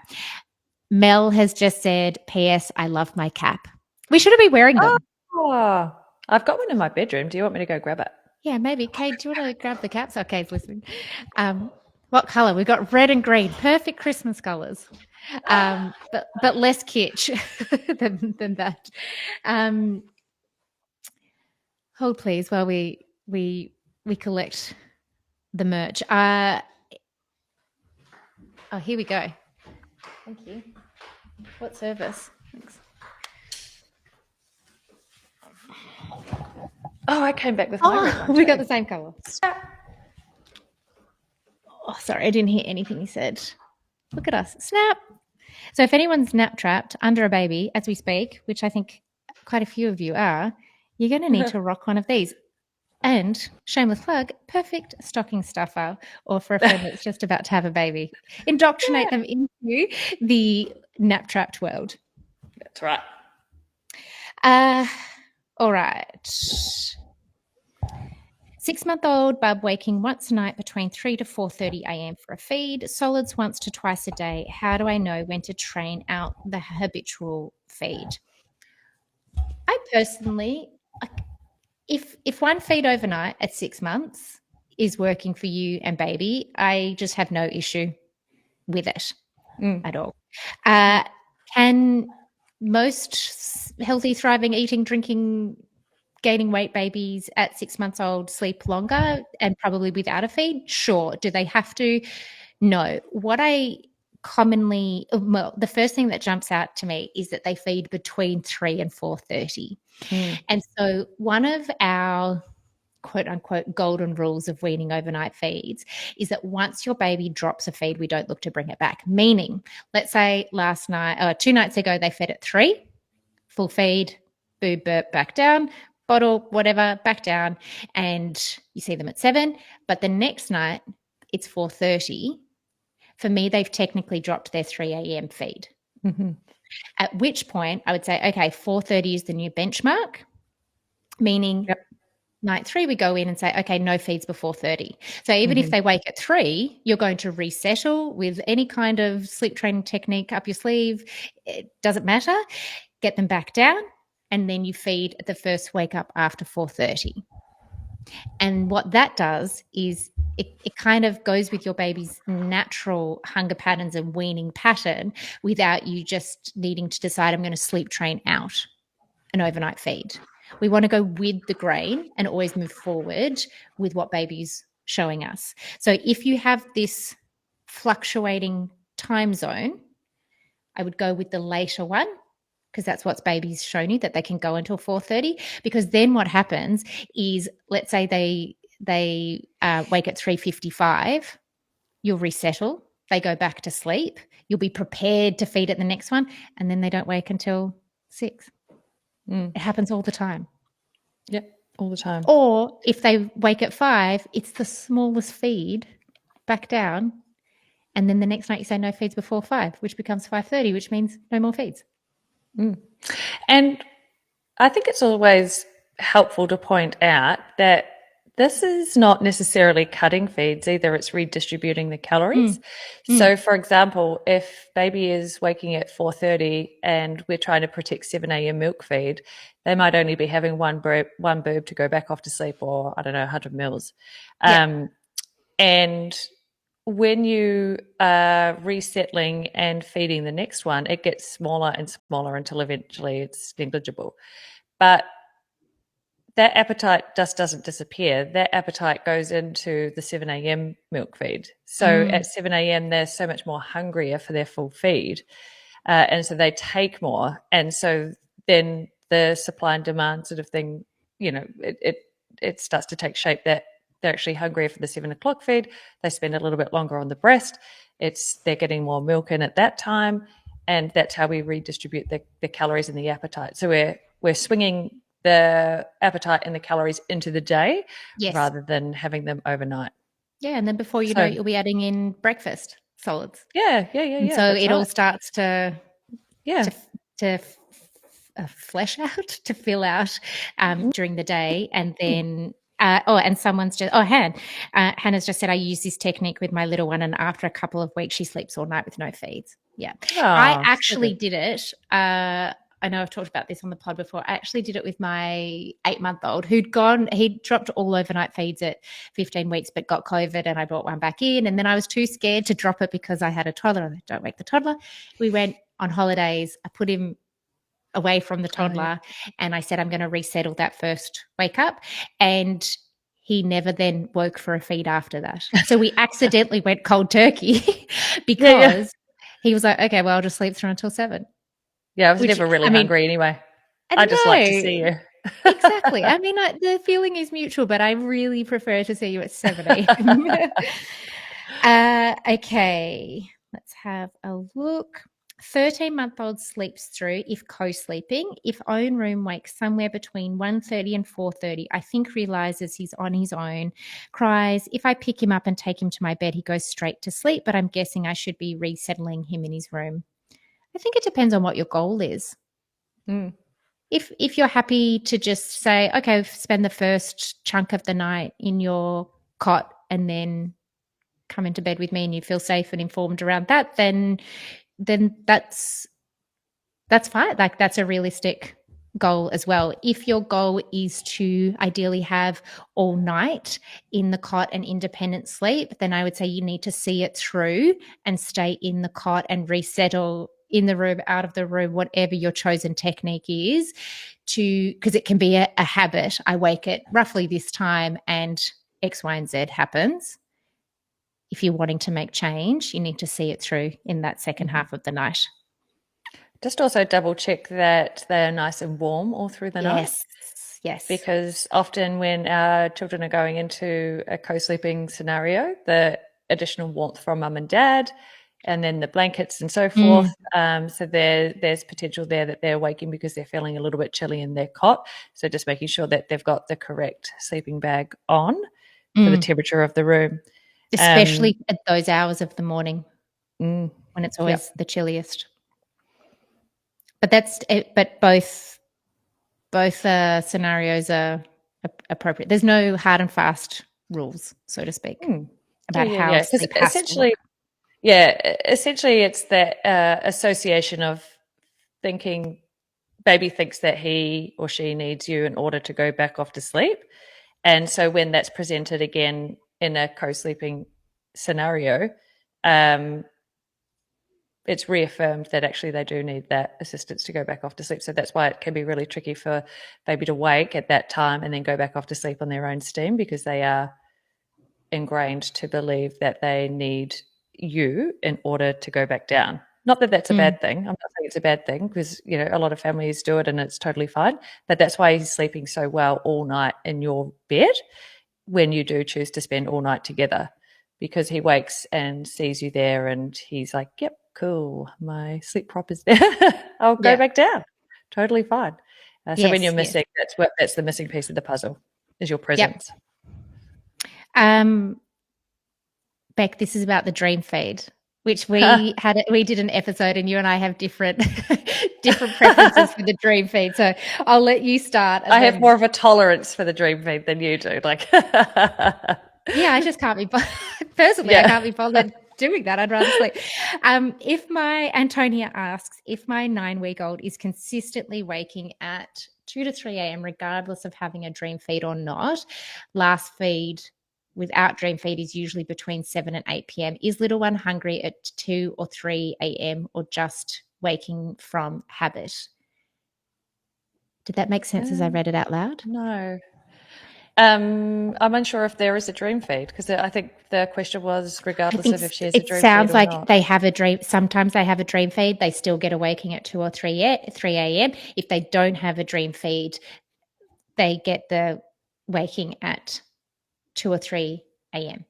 Mel has just said, P.S. I love my cap. We shouldn't be wearing them. Oh, I've got one in my bedroom. Do you want me to go grab it? Yeah, maybe. Kate, do you want to grab the caps? Oh, Kate's listening. What colour? We've got red and green. Perfect Christmas colours. But less kitsch than that. Hold please while we collect the merch. Here we go. Thank you. What service? Thanks. Oh, I came back with my red one We too. got the same colour. Oh, sorry, I didn't hear anything you said. Look at us. Snap. So if anyone's nap trapped under a baby as we speak, which I think quite a few of you are, you're going to need to rock one of these. And shameless plug, perfect stocking stuffer, or for a friend that's just about to have a baby. Indoctrinate them into the nap trapped world. That's right. All right. 6-month-old bub waking once a night between 3 to 4:30 a.m. for a feed, solids once to twice a day. How do I know when to train out the habitual feed? I personally, if one feed overnight at 6 months is working for you and baby, I just have no issue with it at all. Can most healthy, thriving, eating, drinking, gaining weight babies at 6 months old sleep longer and probably without a feed? Sure. Do they have to? No. What I commonly, well, the first thing that jumps out to me is that they feed between 3 and 4:30. And so one of our quote unquote golden rules of weaning overnight feeds is that once your baby drops a feed, we don't look to bring it back. Meaning, let's say 2 nights ago, they fed at 3, full feed, boob, burp, back down, bottle, whatever, back down, and you see them at 7. But the next night, it's 4:30. For me, they've technically dropped their 3 a.m. feed. At which point I would say, okay, 4:30 is the new benchmark, meaning night 3, we go in and say, okay, no feeds before 30. So even if they wake at 3, you're going to resettle with any kind of sleep training technique up your sleeve. It doesn't matter. Get them back down, and then you feed at the first wake up after 4:30. And what that does is it kind of goes with your baby's natural hunger patterns and weaning pattern without you just needing to decide, I'm going to sleep train out an overnight feed. We want to go with the grain and always move forward with what baby's showing us. So if you have this fluctuating time zone, I would go with the later one, because that's what's babies shown you, that they can go until 4:30. Because then what happens is, let's say they wake at 3:55, you'll resettle, they go back to sleep, you'll be prepared to feed at the next one, and then they don't wake until 6. It happens all the time. Yep, all the time. Or if they wake at 5, it's the smallest feed back down, and then the next night you say no feeds before 5, which becomes 5:30, which means no more feeds. And I think it's always helpful to point out that this is not necessarily cutting feeds either, it's redistributing the calories. So for example, if baby is waking at 4:30 and we're trying to protect 7 a.m. milk feed, they might only be having one boob to go back off to sleep, or I don't know, 100 mils. And when you are resettling and feeding the next one, it gets smaller and smaller until eventually it's negligible. But that appetite just doesn't disappear. That appetite goes into the 7 a.m. milk feed. So at 7 a.m., they're so much more hungrier for their full feed. And so they take more. And so then the supply and demand sort of thing, it starts to take shape that they're actually hungrier for the 7 o'clock feed. They spend a little bit longer on the breast. They're getting more milk in at that time. And that's how we redistribute the calories and the appetite. So we're swinging the appetite and the calories into the day rather than having them overnight. Yeah, and then before you know it, you'll be adding in breakfast solids. Yeah. So it all starts to flesh out, to fill out during the day. And then and someone's just Hannah's just said, I use this technique with my little one, and after a couple of weeks she sleeps all night with no feeds. I actually did it. I know I've talked about this on the pod before. I actually did it with my 8-month-old he'd dropped all overnight feeds at 15 weeks, but got COVID, and I brought one back in. And then I was too scared to drop it because I had a toddler. Don't wake the toddler. We went on holidays. I put him away from the toddler, and I said, I'm going to resettle that first wake up. And he never then woke for a feed after that. So we accidentally went cold turkey because he was like, okay, well, I'll just sleep through until 7. Yeah, I was never really hungry anyway. I just like to see you. Exactly. I mean, the feeling is mutual, but I really prefer to see you at 7 a.m. Okay, let's have a look. 13-month-old sleeps through if co-sleeping. If own room wakes somewhere between 1:30 and 4:30, I think realizes he's on his own, cries. If I pick him up and take him to my bed, he goes straight to sleep, but I'm guessing I should be resettling him in his room. I think it depends on what your goal is. If you're happy to just say, okay, spend the first chunk of the night in your cot and then come into bed with me and you feel safe and informed around that, then that's fine. Like, that's a realistic goal as well. If your goal is to ideally have all night in the cot and independent sleep, then I would say you need to see it through and stay in the cot and resettle in the room, out of the room, whatever your chosen technique is, because it can be a habit. I wake at roughly this time and X, Y, and Z happens. If you're wanting to make change, you need to see it through in that second half of the night. Just also double check that they are nice and warm all through the night. Yes. Because often when our children are going into a co-sleeping scenario, the additional warmth from mum and dad, and then the blankets and so forth. So there's potential there that they're waking because they're feeling a little bit chilly in their cot. So just making sure that they've got the correct sleeping bag on for the temperature of the room. Especially at those hours of the morning when it's always the chilliest. But that's it. But both scenarios are appropriate. There's no hard and fast rules, so to speak, about how sleep has to look. Essentially it's that association of thinking baby thinks that he or she needs you in order to go back off to sleep. And so when that's presented again in a co-sleeping scenario, it's reaffirmed that actually they do need that assistance to go back off to sleep. So that's why it can be really tricky for baby to wake at that time and then go back off to sleep on their own steam, because they are ingrained to believe that they need you in order to go back down. Not that that's a bad thing. I'm not saying it's a bad thing, because a lot of families do it and it's totally fine. But that's why he's sleeping so well all night in your bed when you do choose to spend all night together, because he wakes and sees you there and he's like, yep, cool, my sleep prop is there. I'll go back down. Totally fine. So when you're missing, that's the missing piece of the puzzle, is your presence. Beck, this is about the dream feed, which we did an episode, and you and I have different preferences for the dream feed. So I'll let you start. I have more of a tolerance for the dream feed than you do. Yeah, I just can't be personally. I can't be bothered doing that. I'd rather sleep. Antonia asks, if my 9-week-old is consistently waking at 2 to 3 a.m. regardless of having a dream feed or not, last feed without dream feed is usually between 7 and 8 p.m. Is little one hungry at 2 or 3 a.m. or just waking from habit? Did that make sense as I read it out loud? No. I'm unsure if there is a dream feed, because I think the question was regardless of if she has a dream feed or not. It sounds like they have a dream. Sometimes they have a dream feed. They still get a waking at 2 or 3 a.m. If they don't have a dream feed, they get the waking at 2 or 3 a.m.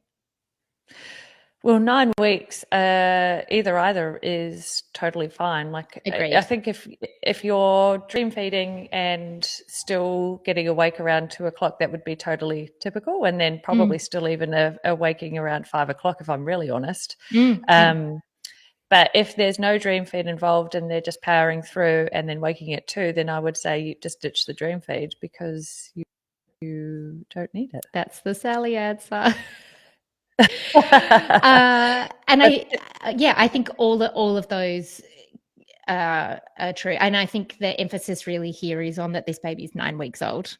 Well, 9 weeks, either is totally fine. Agreed. I think if you're dream feeding and still getting awake around 2 o'clock, that would be totally typical, and then probably still even a waking around 5 o'clock, if I'm really honest. But if there's no dream feed involved and they're just powering through and then waking at 2, then I would say you just ditch the dream feed, because you don't need it. That's the Sally answer. I think all of those are true, and I think the emphasis really here is on that this baby is 9 weeks old,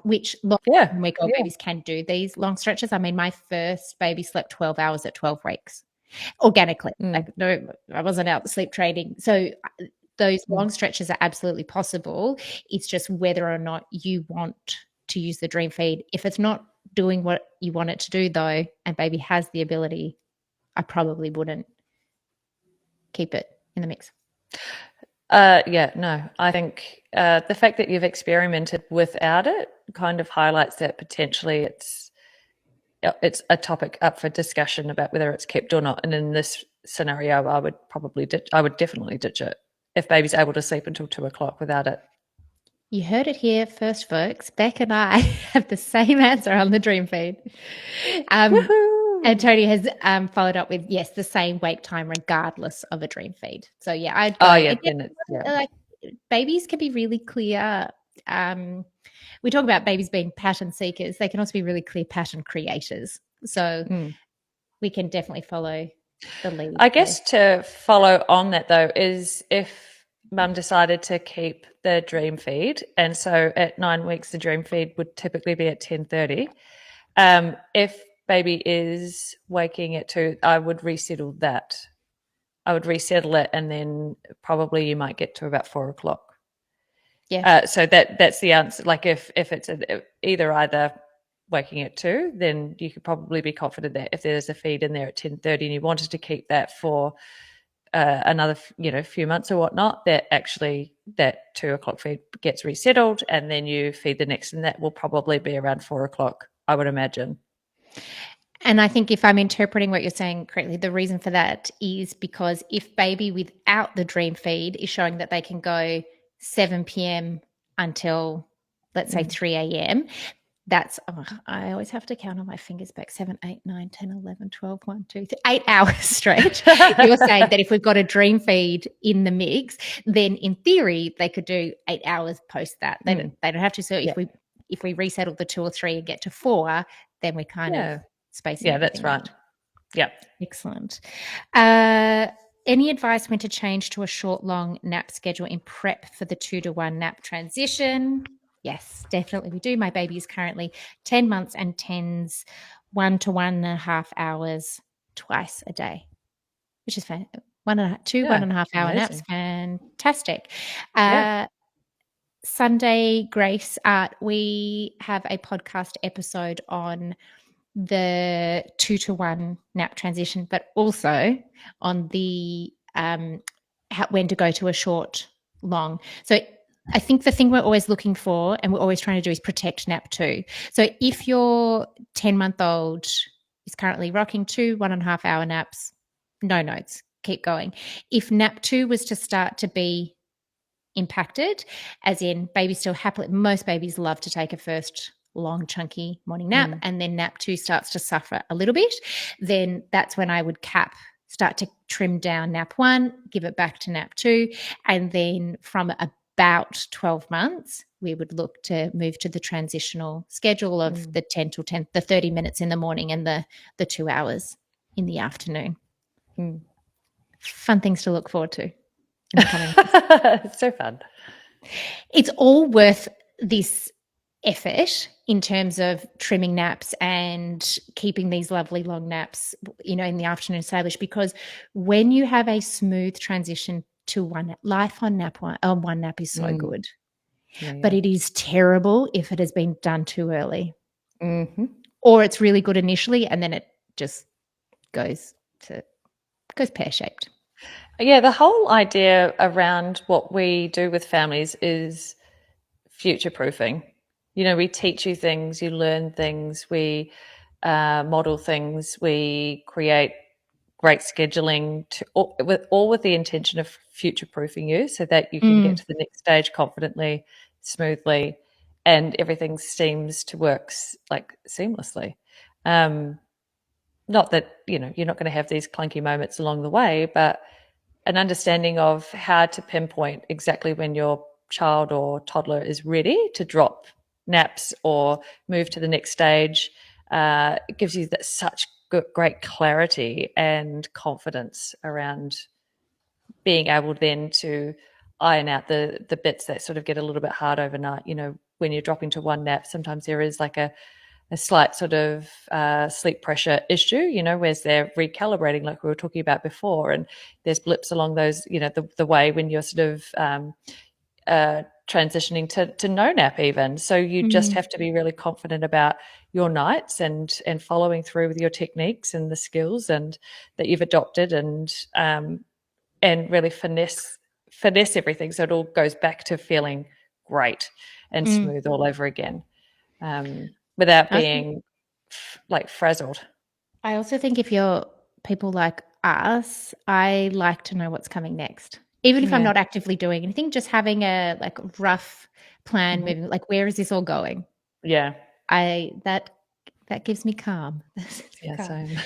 which week-old babies can do these long stretches. I mean, my first baby slept 12 hours at 12 weeks organically. No, I wasn't out sleep training, so those long stretches are absolutely possible. It's just whether or not you want to use the dream feed. If it's not doing what you want it to do, though, and baby has the ability, I probably wouldn't keep it in the mix. No, I think the fact that you've experimented without it kind of highlights that potentially it's a topic up for discussion about whether it's kept or not. And in this scenario, I would definitely ditch it if baby's able to sleep until 2 o'clock without it. You heard it here first, folks. Beck and I have the same answer on the dream feed. And Tony has followed up with, yes, the same wake time regardless of a dream feed. So, yeah, I'd go. Like, babies can be really clear. We talk about babies being pattern seekers. They can also be really clear pattern creators. So we can definitely follow the lead. I guess to follow on that, though, is if mum decided to keep the dream feed, and so at 9 weeks the dream feed would typically be at 10:30. If baby is waking at 2, I would resettle that. I would resettle it, and then probably you might get to about 4 o'clock. Yeah. So that's the answer. Like if it's either waking at 2, then you could probably be confident that if there's a feed in there at 10:30 and you wanted to keep that for another few months or whatnot, that actually that 2 o'clock feed gets resettled, and then you feed the next, and that will probably be around 4 o'clock, I would imagine. And I think if I'm interpreting what you're saying correctly, the reason for that is because if baby without the dream feed is showing that they can go 7 p.m. until, let's say, 3 a.m., that's, I always have to count on my fingers back, 7, 8, 9, 10, 11, 12, 1, 2, 3, 8 hours straight. You're saying that if we've got a dream feed in the mix, then in theory, they could do 8 hours post that. They don't have to. So if we resettle the 2 or 3 and get to 4, then we kind of spacing. Yeah, that's right. Yeah. Excellent. Any advice when to change to a short, long nap schedule in prep for the 2-to-1 nap transition? Yes, definitely we do. My baby is currently 10 months and tends 1 to 1.5 hours twice a day, which is fun. 1.5 hour naps, fantastic. Sunday Grace Art, we have a podcast episode on the 2-to-1 nap transition, but also on the when to go to a short, long. So I think the thing we're always looking for and we're always trying to do is protect nap 2. So if your 10-month-old is currently rocking 2 1.5-hour naps, no notes, keep going. If nap 2 was to start to be impacted, as in baby still happily, most babies love to take a first long chunky morning nap, and then nap 2 starts to suffer a little bit, then that's when I would start to trim down nap 1, give it back to nap 2, and then from about 12 months we would look to move to the transitional schedule of the 10 till 10, the 30 minutes in the morning and the 2 hours in the afternoon. Fun things to look forward to in the coming It's so fun. It's all worth this effort in terms of trimming naps and keeping these lovely long naps, in the afternoon established, because when you have a smooth transition to one nap is so good. But it is terrible if it has been done too early. Or it's really good initially and then it just goes pear-shaped. Yeah, the whole idea around what we do with families is future-proofing. We teach you things, you learn things, we model things, we create great scheduling, all with the intention of future-proofing you so that you can get to the next stage confidently, smoothly, and everything seems to work seamlessly. Not that, you're not going to have these clunky moments along the way, but an understanding of how to pinpoint exactly when your child or toddler is ready to drop naps or move to the next stage. It gives you such great clarity and confidence around being able then to iron out the bits that sort of get a little bit hard overnight. When you're dropping to one nap, sometimes there is like a slight sort of sleep pressure issue, whereas they're recalibrating like we were talking about before. And there's blips along those, the way when you're sort of transitioning to no nap even. So you just have to be really confident about your nights and following through with your techniques and the skills and that you've adopted and really finesse everything so it all goes back to feeling great and smooth all over again. Without being frazzled. I also think if you're people like us, I like to know what's coming next. Even if I'm not actively doing anything, just having a rough plan moving, where is this all going? Yeah. That gives me calm. Same.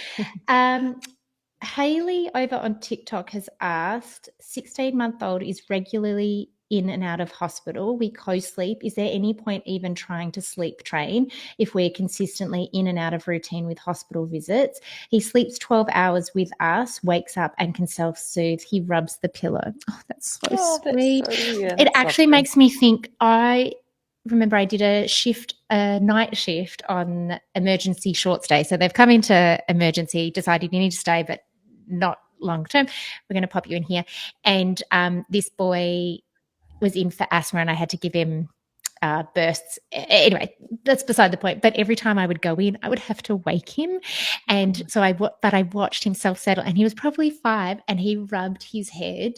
Haley over on TikTok has asked, 16-month-old is regularly in and out of hospital. We co-sleep. Is there any point even trying to sleep train if we're consistently in and out of routine with hospital visits? He sleeps 12 hours with us, wakes up and can self-soothe. He rubs the pillow. Oh, that's so sweet. It actually makes me think, I remember I did a night shift on emergency short stay. So they've come into emergency, decided you need to stay, but not long term. We're going to pop you in here. And this boy was in for asthma and I had to give him bursts. Anyway, that's beside the point. But every time I would go in, I would have to wake him. And so I watched him self-settle, and he was probably 5, and he rubbed his head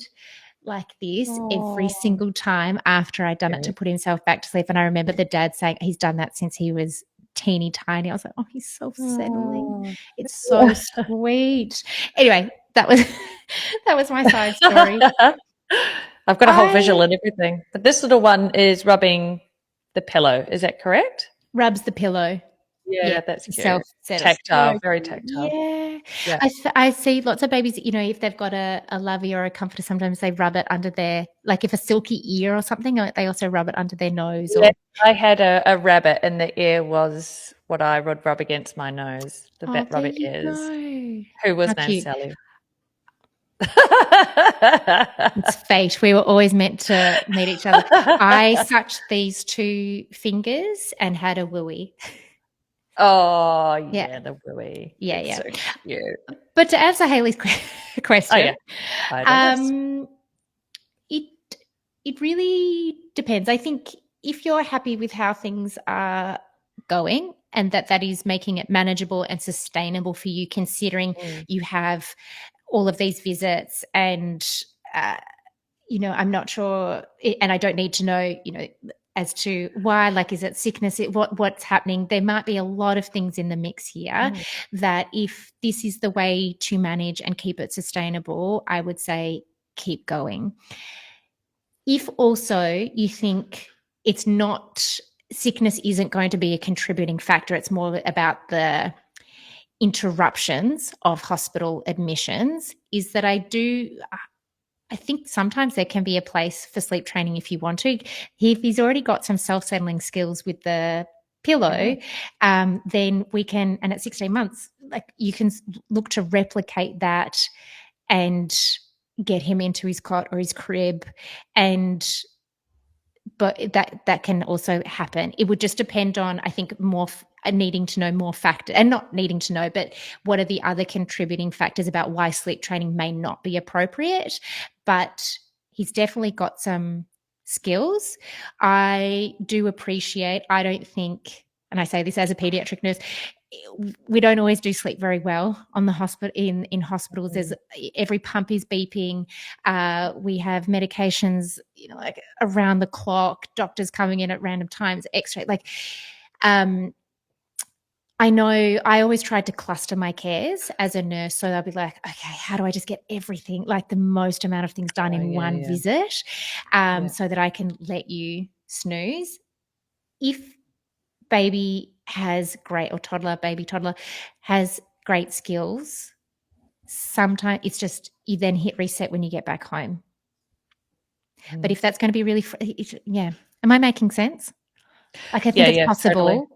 like this every single time after I'd done it to put himself back to sleep. And I remember the dad saying he's done that since he was teeny tiny. I was like, oh, he's self-settling. It's so sweet. Anyway, that was my side story. I've got a whole visual and everything. But this little one is rubbing the pillow. Is that correct? Rubs the pillow. Yeah, that's cute. Tactile, very tactile. Yeah. I see lots of babies, if they've got a lovey or a comforter, sometimes they rub it under their, if a silky ear or something, they also rub it under their nose. Yeah, I had a rabbit and the ear was what I would rub against my nose, the rabbit ears, who was named Sally. It's fate. We were always meant to meet each other. I sucked these 2 fingers and had a wooey. Oh, yeah, the wooey. Yeah. So cute. But to answer Haley's question, it really depends. I think if you're happy with how things are going, and that is making it manageable and sustainable for you, considering you have all of these visits and, I'm not sure, and I don't need to know, as to why, like, is it sickness? What's happening? There might be a lot of things in the mix here that if this is the way to manage and keep it sustainable, I would say keep going. If also you think it's not, sickness isn't going to be a contributing factor, it's more about the interruptions of hospital admissions, is that I think sometimes there can be a place for sleep training if you want to. If he's already got some self-settling skills with the pillow, then we can, and at 16 months, like, you can look to replicate that and get him into his cot or his crib, but that can also happen. It would just depend on, I think, more needing to know more factors, and not needing to know, but what are the other contributing factors about why sleep training may not be appropriate. But he's definitely got some skills. I do appreciate, I don't think, and I say this as a pediatric nurse, we don't always do sleep very well on the hospital. In hospitals, there's every pump is beeping. We have medications, like around the clock. Doctors coming in at random times. X-ray, like. I know I always tried to cluster my cares as a nurse, so I'll be like, okay, how do I just get everything, like the most amount of things done in one visit, so that I can let you snooze. If baby has great, or baby toddler has great skills, sometimes it's just you then hit reset when you get back home. But if that's going to be really, am I making sense? Like, I think it's possible. Totally.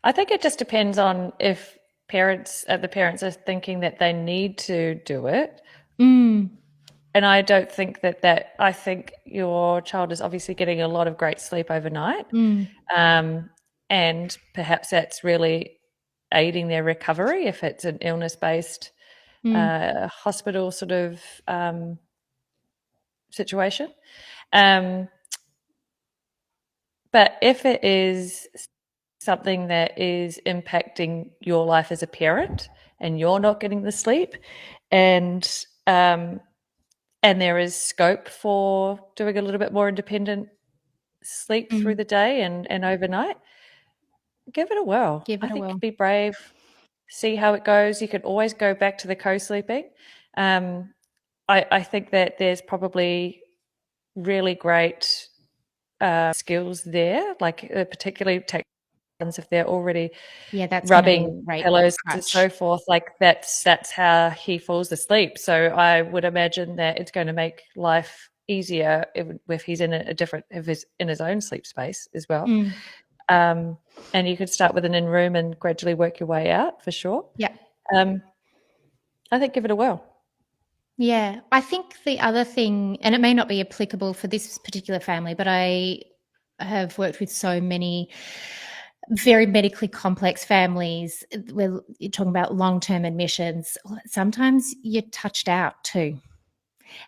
I think it just depends on if the parents are thinking that they need to do it. And I don't think that I think your child is obviously getting a lot of great sleep overnight. And perhaps that's really aiding their recovery if it's an illness-based hospital sort of situation. But if it is something that is impacting your life as a parent and you're not getting the sleep, and there is scope for doing a little bit more independent sleep through the day and overnight, give it a whirl. I think be brave, see how it goes. You can always go back to the co-sleeping. I think that there's probably really great skills there, like particularly if they're already rubbing pillows and so forth, like that's how he falls asleep. So I would imagine that it's going to make life easier if he's in if he's in his own sleep space as well. And you could start with an in-room and gradually work your way out, for sure. I think give it a whirl. Yeah, I think the other thing, and it may not be applicable for this particular family, but I have worked with so many very medically complex families where you're talking about long-term admissions. Sometimes you're touched out too.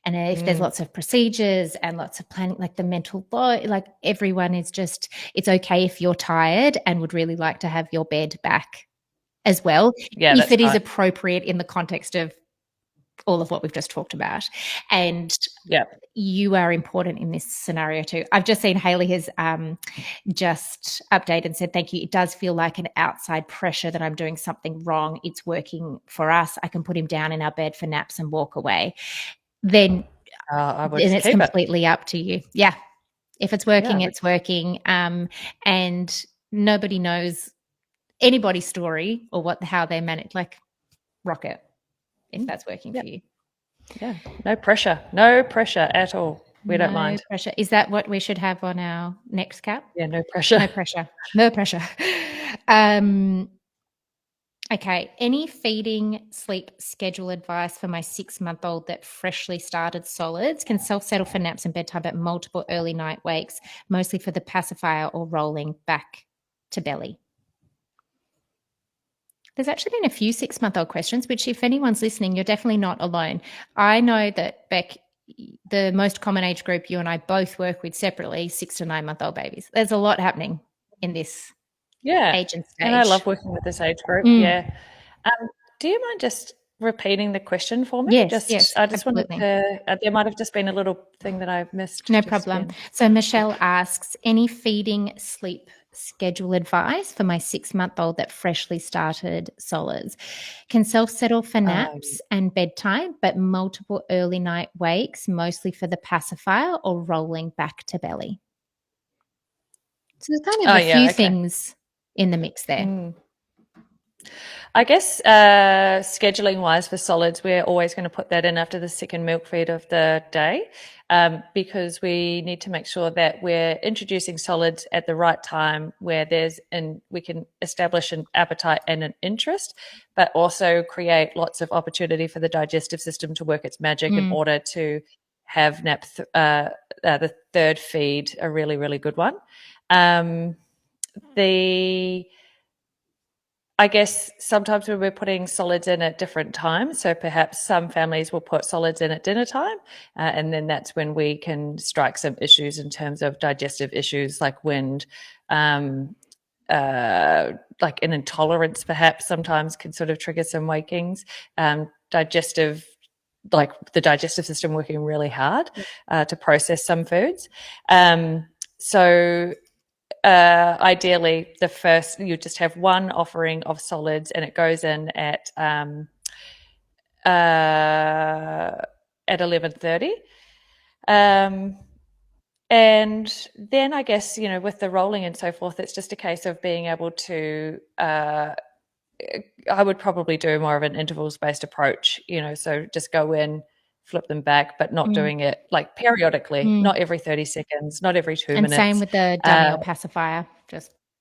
And if there's lots of procedures and lots of planning, like the mental load, like everyone is just, it's okay if you're tired and would really like to have your bed back as well. If it is appropriate in the context of all of what we've just talked about. And you are important in this scenario too. I've just seen Haley has just updated and said, thank you. It does feel like an outside pressure that I'm doing something wrong. It's working for us. I can put him down in our bed for naps and walk away. Then it's completely up to you. Yeah. If it's working, it's working. And nobody knows anybody's story or how they manage, like, rock it. If that's working for you. Yeah. No pressure at all. We don't mind. No pressure. Is that what we should have on our next cap? Yeah, no pressure. No pressure. Okay. Any feeding sleep schedule advice for my 6-month-old that freshly started solids, can self-settle for naps and bedtime at multiple early night wakes, mostly for the pacifier or rolling back to belly? There's actually been a few 6-month-old questions, which if anyone's listening, you're definitely not alone. I know that, Bec, the most common age group you and I both work with separately, 6 to 9-month-old babies. There's a lot happening in this Yeah. age and stage. And I love working with this age group. Yeah. Do you mind just repeating the question for me? Yes, I just wanted absolutely. to, there might have just been a little thing that I've missed. No just problem. then. So Michelle asks, any feeding sleep schedule advice for my 6-month-old that freshly started solids? Can self-settle for naps and bedtime, but multiple early night wakes, mostly for the pacifier or rolling back to belly? So there's kind of a few things in the mix there. I guess scheduling wise for solids, we're always going to put that in after the second milk feed of the day, because we need to make sure that we're introducing solids at the right time where we can establish an appetite and an interest, but also create lots of opportunity for the digestive system to work its magic in order to have the third feed a really, really good one. I guess sometimes when we're putting solids in at different times, so perhaps some families will put solids in at dinner time, and then that's when we can strike some issues in terms of digestive issues like wind, like an intolerance perhaps sometimes can sort of trigger some wakings, like the digestive system working really hard to process some foods. So ideally you just have one offering of solids and it goes in at 11:30, and then I guess with the rolling and so forth, it's just a case of being able to I would probably do more of an intervals based approach, so just go in, flip them back, but not doing it like periodically, not every 30 seconds, not every 2 minutes. And same with the dummy or pacifier.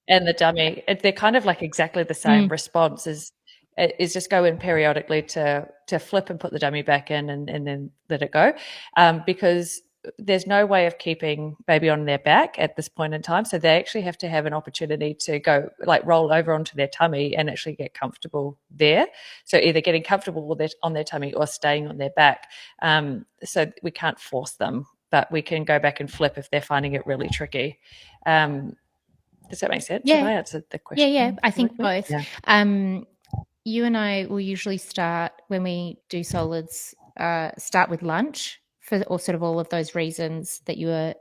And the dummy, they're kind of like exactly the same response is just go in periodically to flip and put the dummy back in and then let it go, because there's no way of keeping baby on their back at this point in time. So they actually have to have an opportunity to go like roll over onto their tummy and actually get comfortable there. So either getting comfortable with it on their tummy or staying on their back. So we can't force them, but we can go back and flip if they're finding it really tricky. Does that make sense? Yeah. Have I answered the question? Yeah. I think both. Yeah. You and I will usually start when we do solids, start with lunch for all of those reasons that you were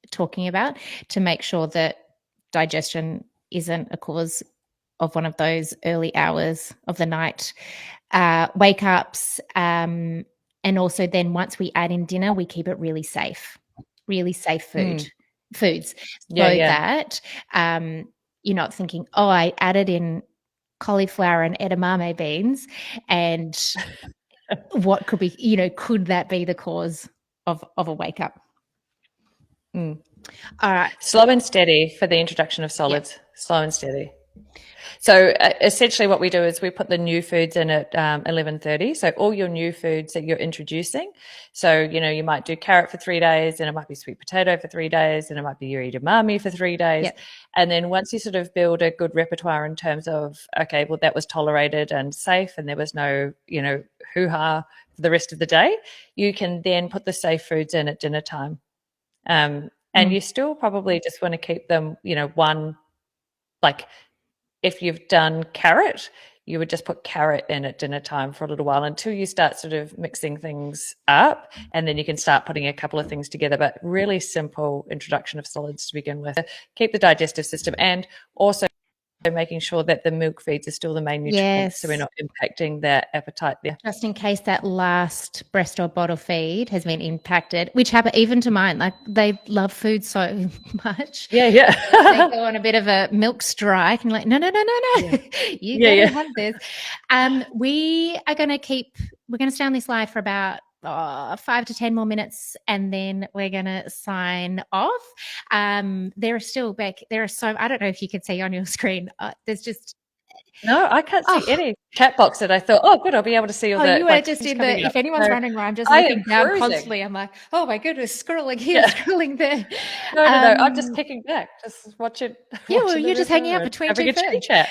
talking about, to make sure that digestion isn't a cause of one of those early hours of the night wake ups. And also then once we add in dinner, we keep it really safe foods, so that you're not thinking, oh, I added in cauliflower and edamame beans, and what could be, could that be the cause of a wake up? All right. Slow and steady for the introduction of solids. Yep. Slow and steady. So essentially what we do is we put the new foods in at 11:30. So all your new foods that you're introducing. So, you might do carrot for 3 days, and it might be sweet potato for 3 days, and it might be your edamame for 3 days. Yep. And then once you sort of build a good repertoire in terms of, okay, well, that was tolerated and safe and there was no, hoo-ha for the rest of the day, you can then put the safe foods in at dinner time. And you still probably just want to keep them, one, like if you've done carrot, you would just put carrot in at dinner time for a little while until you start sort of mixing things up, and then you can start putting a couple of things together. But really simple introduction of solids to begin with. Keep the digestive system, and also making sure that the milk feeds are still the main nutrient, so we're not impacting their appetite there. Just in case that last breast or bottle feed has been impacted, which happened even to mine. Like, they love food so much. Yeah. They go on a bit of a milk strike and like, no. Yeah. You gotta have this. We're going to stay on this live for about 5 to 10 more minutes, and then we're going to sign off. There are still, Beck, I don't know if you can see on your screen, there's just... No, I can't see any chat box that I thought, oh, good, I'll be able to see all that. You were just in the, if anyone's running around, just looking down constantly. I'm like, oh my goodness, scrolling here, scrolling there. No, I'm just kicking back, just watching. Yeah, well, you're just hanging out between two a chat.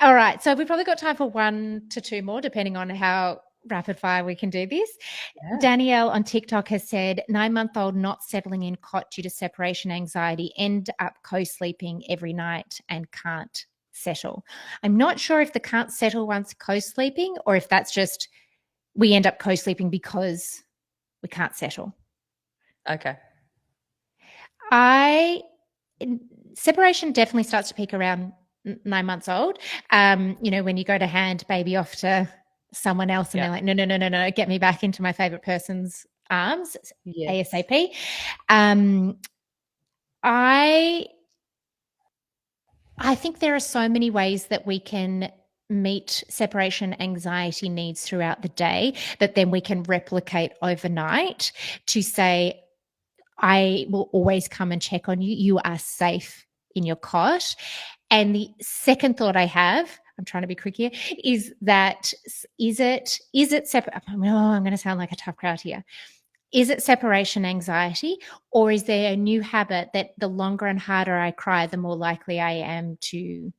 All right, so we've probably got time for 1 to 2 more, depending on how rapid fire, we can do this. Yeah. Danielle on TikTok has said 9-month-old not settling in cot due to separation anxiety, end up co-sleeping every night and can't settle. I'm not sure if the can't settle one's co-sleeping or if that's just we end up co-sleeping because we can't settle. Okay. Separation definitely starts to peak around 9 months old. When you go to hand baby off to someone else and they're like, no, get me back into my favorite person's arms, ASAP. I think there are so many ways that we can meet separation anxiety needs throughout the day that then we can replicate overnight to say, I will always come and check on you. You are safe in your cot. And the second thought I have, I'm trying to be quick here, is that is it separate? Oh, I'm going to sound like a tough crowd here. Is it separation anxiety, or is there a new habit that the longer and harder I cry, the more likely I am to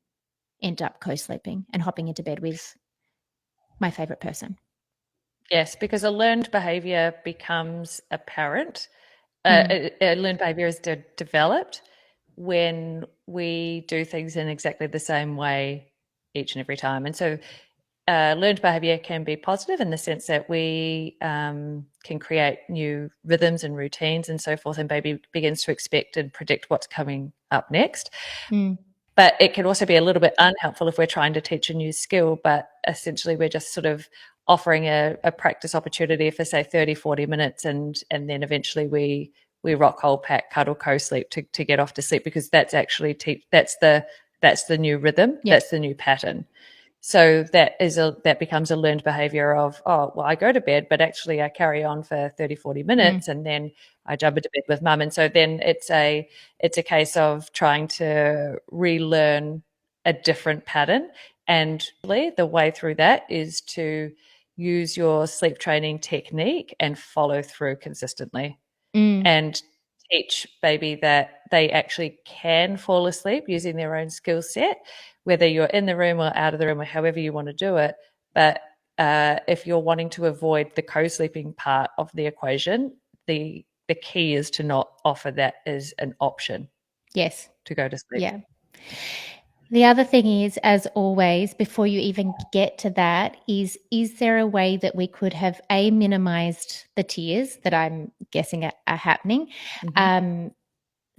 end up co-sleeping and hopping into bed with my favorite person? Yes, because a learned behavior becomes apparent. A learned behavior is developed when we do things in exactly the same way each and every time. And so learned behavior can be positive in the sense that we can create new rhythms and routines and so forth, and baby begins to expect and predict what's coming up next. But it can also be a little bit unhelpful if we're trying to teach a new skill, but essentially we're just sort of offering a practice opportunity for, say, 30, 40 minutes, and then eventually we rock, hold, pack, cuddle, co-sleep to get off to sleep, because that's actually that's the new rhythm, that's the new pattern. So that becomes a learned behavior of, oh, well, I go to bed, but actually I carry on for 30, 40 minutes and then I jump into bed with mum. And so then it's a case of trying to relearn a different pattern. And the way through that is to use your sleep training technique and follow through consistently and teach baby that they actually can fall asleep using their own skill set, whether you're in the room or out of the room or however you want to do it. But if you're wanting to avoid the co-sleeping part of the equation, the key is to not offer that as an option. Yes. To go to sleep. Yeah. The other thing is, as always, before you even get to that, is there a way that we could have minimized the tears that I'm guessing are happening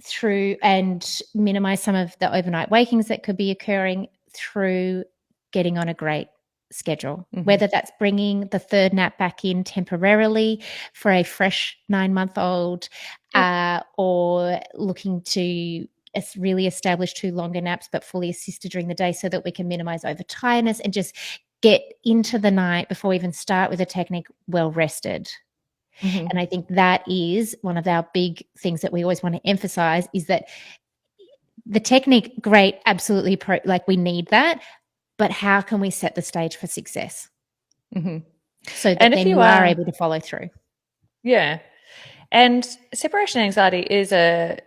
through, and minimize some of the overnight wakings that could be occurring through getting on a great schedule, whether that's bringing the third nap back in temporarily for a fresh 9-month-old or looking to really establish 2 longer naps but fully assisted during the day so that we can minimize overtiredness and just get into the night before we even start with a technique well rested. And I think that is one of our big things that we always want to emphasize, is that the technique, great, absolutely, we need that, but how can we set the stage for success so that then you are able to follow through? Yeah. And separation anxiety is it's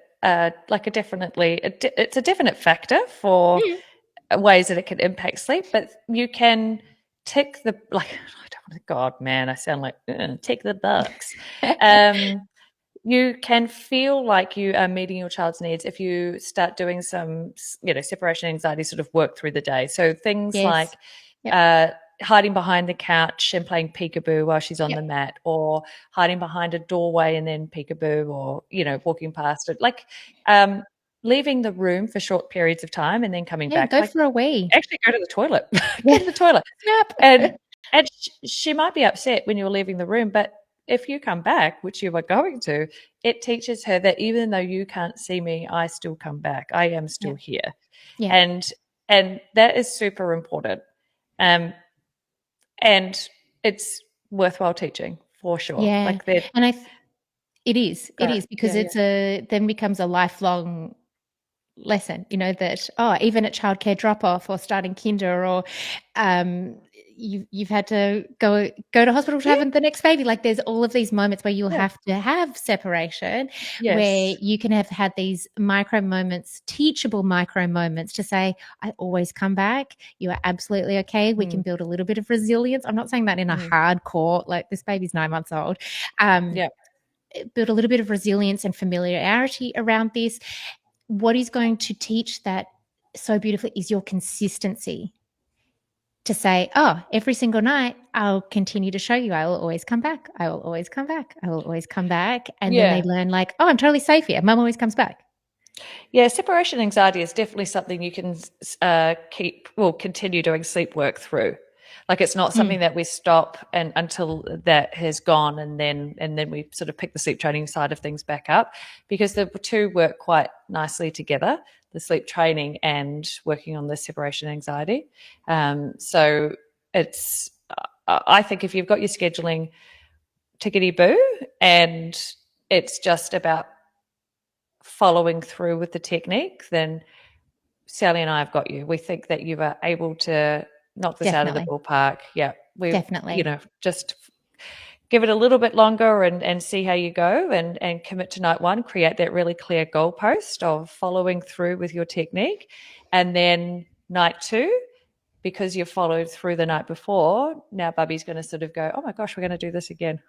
a definite factor for ways that it can impact sleep, but you can tick the, God, man, I sound like tick the box. You can feel like you are meeting your child's needs if you start doing some, separation anxiety sort of work through the day. So things like hiding behind the couch and playing peekaboo while she's on the mat, or hiding behind a doorway and then peekaboo, or, walking past it, leaving the room for short periods of time and then coming back. Go for a wee. Actually go to the toilet. Go to the toilet. And she might be upset when you're leaving the room, but if you come back, which you are going to, it teaches her that even though you can't see me, I still come back. I am still here. Yeah. And that is super important. And it's worthwhile teaching for sure. Yeah. And it is because then becomes a lifelong lesson, that, even at childcare drop-off or starting kinder or, you've had to go to hospital to have the next baby. Like there's all of these moments where you'll have to have separation, where you can have had these micro moments, teachable micro moments to say, I always come back. You are absolutely okay. We can build a little bit of resilience. I'm not saying that in a hardcore, like this baby's 9 months old. Build a little bit of resilience and familiarity around this. What is going to teach that so beautifully is your consistency. To say, oh, every single night I'll continue to show you. I will always come back. I will always come back. I will always come back. And then they learn like, oh, I'm totally safe here. Mum always comes back. Yeah, separation anxiety is definitely something you can continue doing sleep work through. Like it's not something that we stop and until that has gone, and then we sort of pick the sleep training side of things back up, because the two work quite nicely together, the sleep training and working on the separation anxiety. So it's, I think if you've got your scheduling tickety-boo and it's just about following through with the technique, then Sally and I have got you. We think that you are able to knock this out of the ballpark. Yeah, we definitely, just give it a little bit longer and see how you go, and commit to night one. Create that really clear goalpost of following through with your technique, and then night two, because you've followed through the night before, now Bubby's going to sort of go, oh my gosh, we're going to do this again.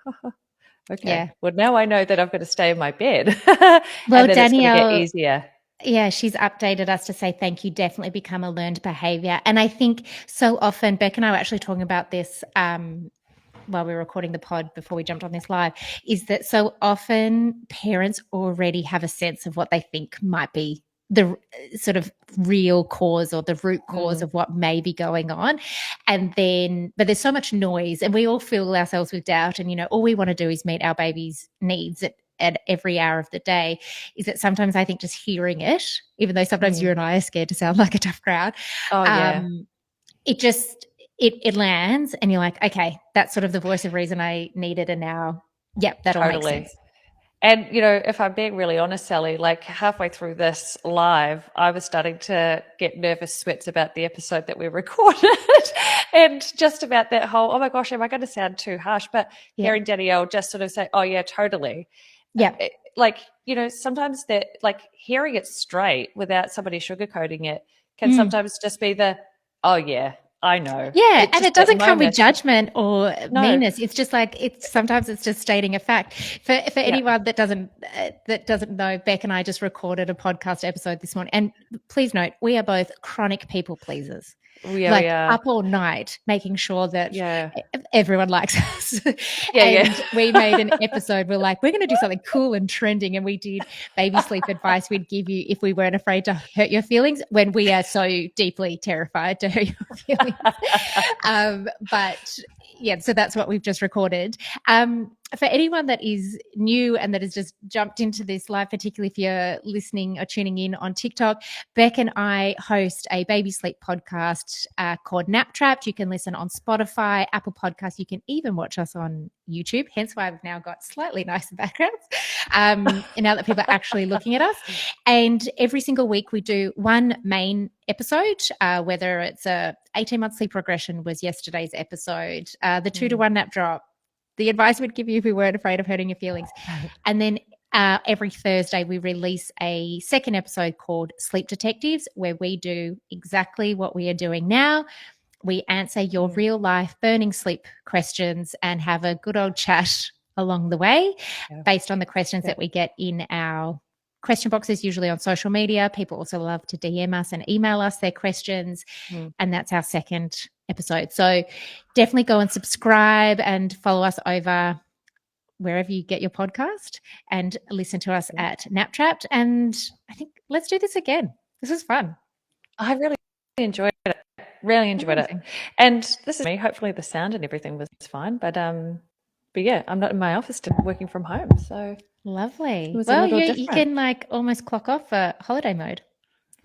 Okay. Yeah. Well, now I know that I've got to stay in my bed. Well, and then Danielle, it's going to get easier. Yeah, she's updated us to say thank you. Definitely become a learned behavior. And I think so often, Bec and I were actually talking about this while we were recording the pod before we jumped on this live, is that so often parents already have a sense of what they think might be the sort of real cause or the root cause of what may be going on. And then, but there's so much noise and we all fill ourselves with doubt. And, all we want to do is meet our baby's needs at every hour of the day. Is that sometimes I think just hearing it, even though sometimes you and I are scared to sound like a tough crowd. Oh, yeah. It lands and you're like, okay, that's sort of the voice of reason I needed. And now, that all makes sense. And, if I'm being really honest, Sally, like halfway through this live, I was starting to get nervous sweats about the episode that we recorded and just about that whole, oh my gosh, am I going to sound too harsh? But hearing Danielle just sort of say, oh yeah, totally. Yeah. Sometimes that, like hearing it straight without somebody sugarcoating it can sometimes just be the, oh yeah, I know. Yeah, and it doesn't come with judgment or meanness. It's just like sometimes it's just stating a fact. For anyone that doesn't know, Bec and I just recorded a podcast episode this morning. And please note, we are both chronic people pleasers. Yeah, like up all night making sure that everyone likes us. We made an episode. We're like, we're going to do something cool and trending, and we did baby sleep advice we'd give you if we weren't afraid to hurt your feelings when we are so deeply terrified to hurt your feelings. So that's what we've just recorded. For anyone that is new and that has just jumped into this live, particularly if you're listening or tuning in on TikTok, Bec and I host a baby sleep podcast called Nap Trapped. You can listen on Spotify, Apple Podcasts. You can even watch us on YouTube, hence why we've now got slightly nicer backgrounds now that people are actually looking at us. And every single week we do one main episode, whether it's a 18-month sleep regression was yesterday's episode, the 2-to-1 nap drop, the advice we'd give you if we weren't afraid of hurting your feelings. And then every Thursday we release a second episode called Sleep Detectives, where we do exactly what we are doing now. We answer your real life burning sleep questions and have a good old chat along the way based on the questions that we get in our question boxes, usually on social media. People also love to DM us and email us their questions. And that's our second episode. So definitely go and subscribe and follow us over wherever you get your podcast and listen to us at Nap Trapped. And I think let's do this again. This is fun. I really enjoyed it. Really enjoyed it. And this is me. Hopefully the sound and everything was fine. But yeah, I'm not in my office today, working from home. So lovely. Well, you can like almost clock off for holiday mode.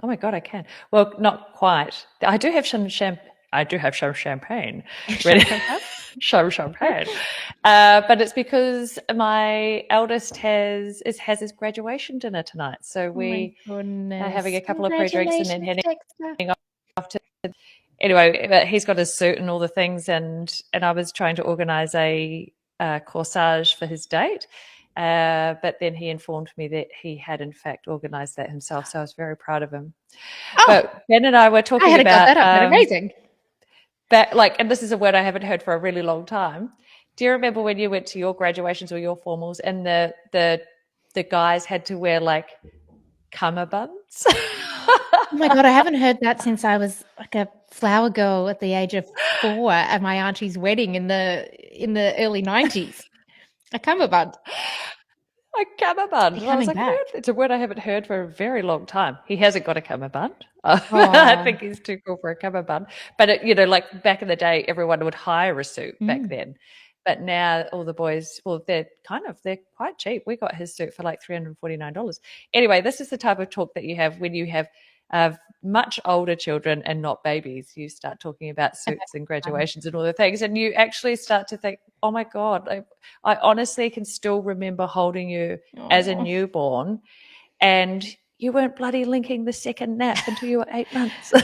Oh my God, I can. Well, not quite. I do have some champagne. Ready? Some champagne. But it's because my eldest has his graduation dinner tonight. So we are having a couple of pre-drinks and then heading off to anyway, he's got his suit and all the things, and I was trying to organise a corsage for his date. But then he informed me that he had in fact organised that himself, so I was very proud of him. Oh, but Ben and I were I talking hadn't about got that up, but amazing. and this is a word I haven't heard for a really long time. Do you remember when you went to your graduations or your formals and the guys had to wear like cummerbunds? Oh my God, I haven't heard that since I was like a flower girl at the age of 4 at my auntie's wedding in the early 90s. A cummerbund. A cummerbund. They're I was coming like, back. it's a word I haven't heard for a very long time. He hasn't got a cummerbund. I Oh. think he's too cool for a cummerbund. But, like back in the day, everyone would hire a suit back then. But now all the boys, well, they're quite cheap. We got his suit for like $349. Anyway, this is the type of talk that you have when you have much older children and not babies. You start talking about suits and graduations and all the things, and you actually start to think, oh my God, I honestly can still remember holding you as a newborn, and you weren't bloody linking the second nap until you were 8 months.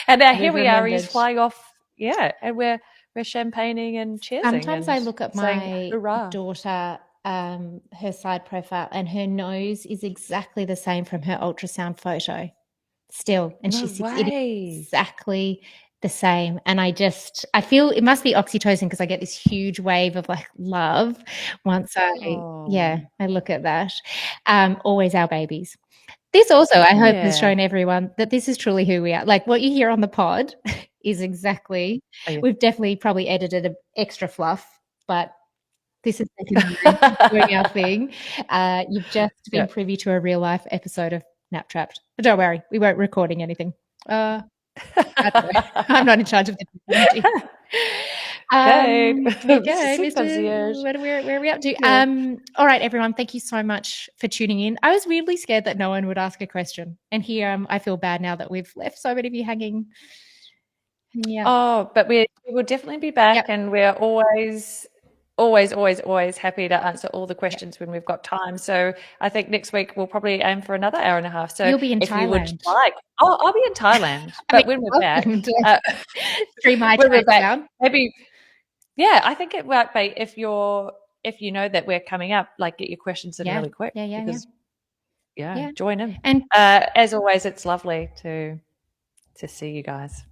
And now here we are, he's flying off, and we're champagning and cheersing. Sometimes and I look at my daughter, her side profile, and her nose is exactly the same from her ultrasound photo still. And she's exactly the same. And I feel it must be oxytocin because I get this huge wave of like love once I look at that. Always our babies. This also, I hope, has shown everyone that this is truly who we are. Like what you hear on the pod is exactly, we've definitely probably edited an extra fluff, but this is doing our thing. You've just been privy to a real life episode of Nap Trapped. But don't worry, we won't recording anything. I don't know. I'm not in charge of the technology. Okay, Mr. Where are we up to? All right, everyone. Thank you so much for tuning in. I was weirdly scared that no one would ask a question, and here I feel bad now that we've left so many of you hanging. Yeah. Oh, but we will definitely be back, and we're always happy to answer all the questions when we've got time. So I think next week we'll probably aim for another hour and a half. So you'll be in Thailand. You would like, I'll be in Thailand. But when we're back, stream my time down. Maybe, I think it might be if you know that we're coming up, like get your questions in really quick. Join in. And as always, it's lovely to see you guys.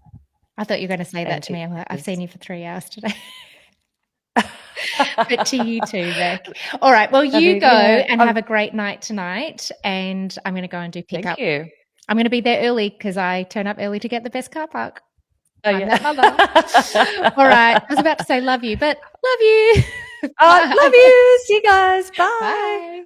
I thought you were going to say that to me. I've seen you for 3 hours today. But to you too, Bec. All right. Well, you go and have a great night tonight. And I'm going to go and do pickup. Thank you. I'm going to be there early because I turn up early to get the best car park. I'm that mother. All right. I was about to say love you, but love you. Love you. See you guys. Bye. Bye.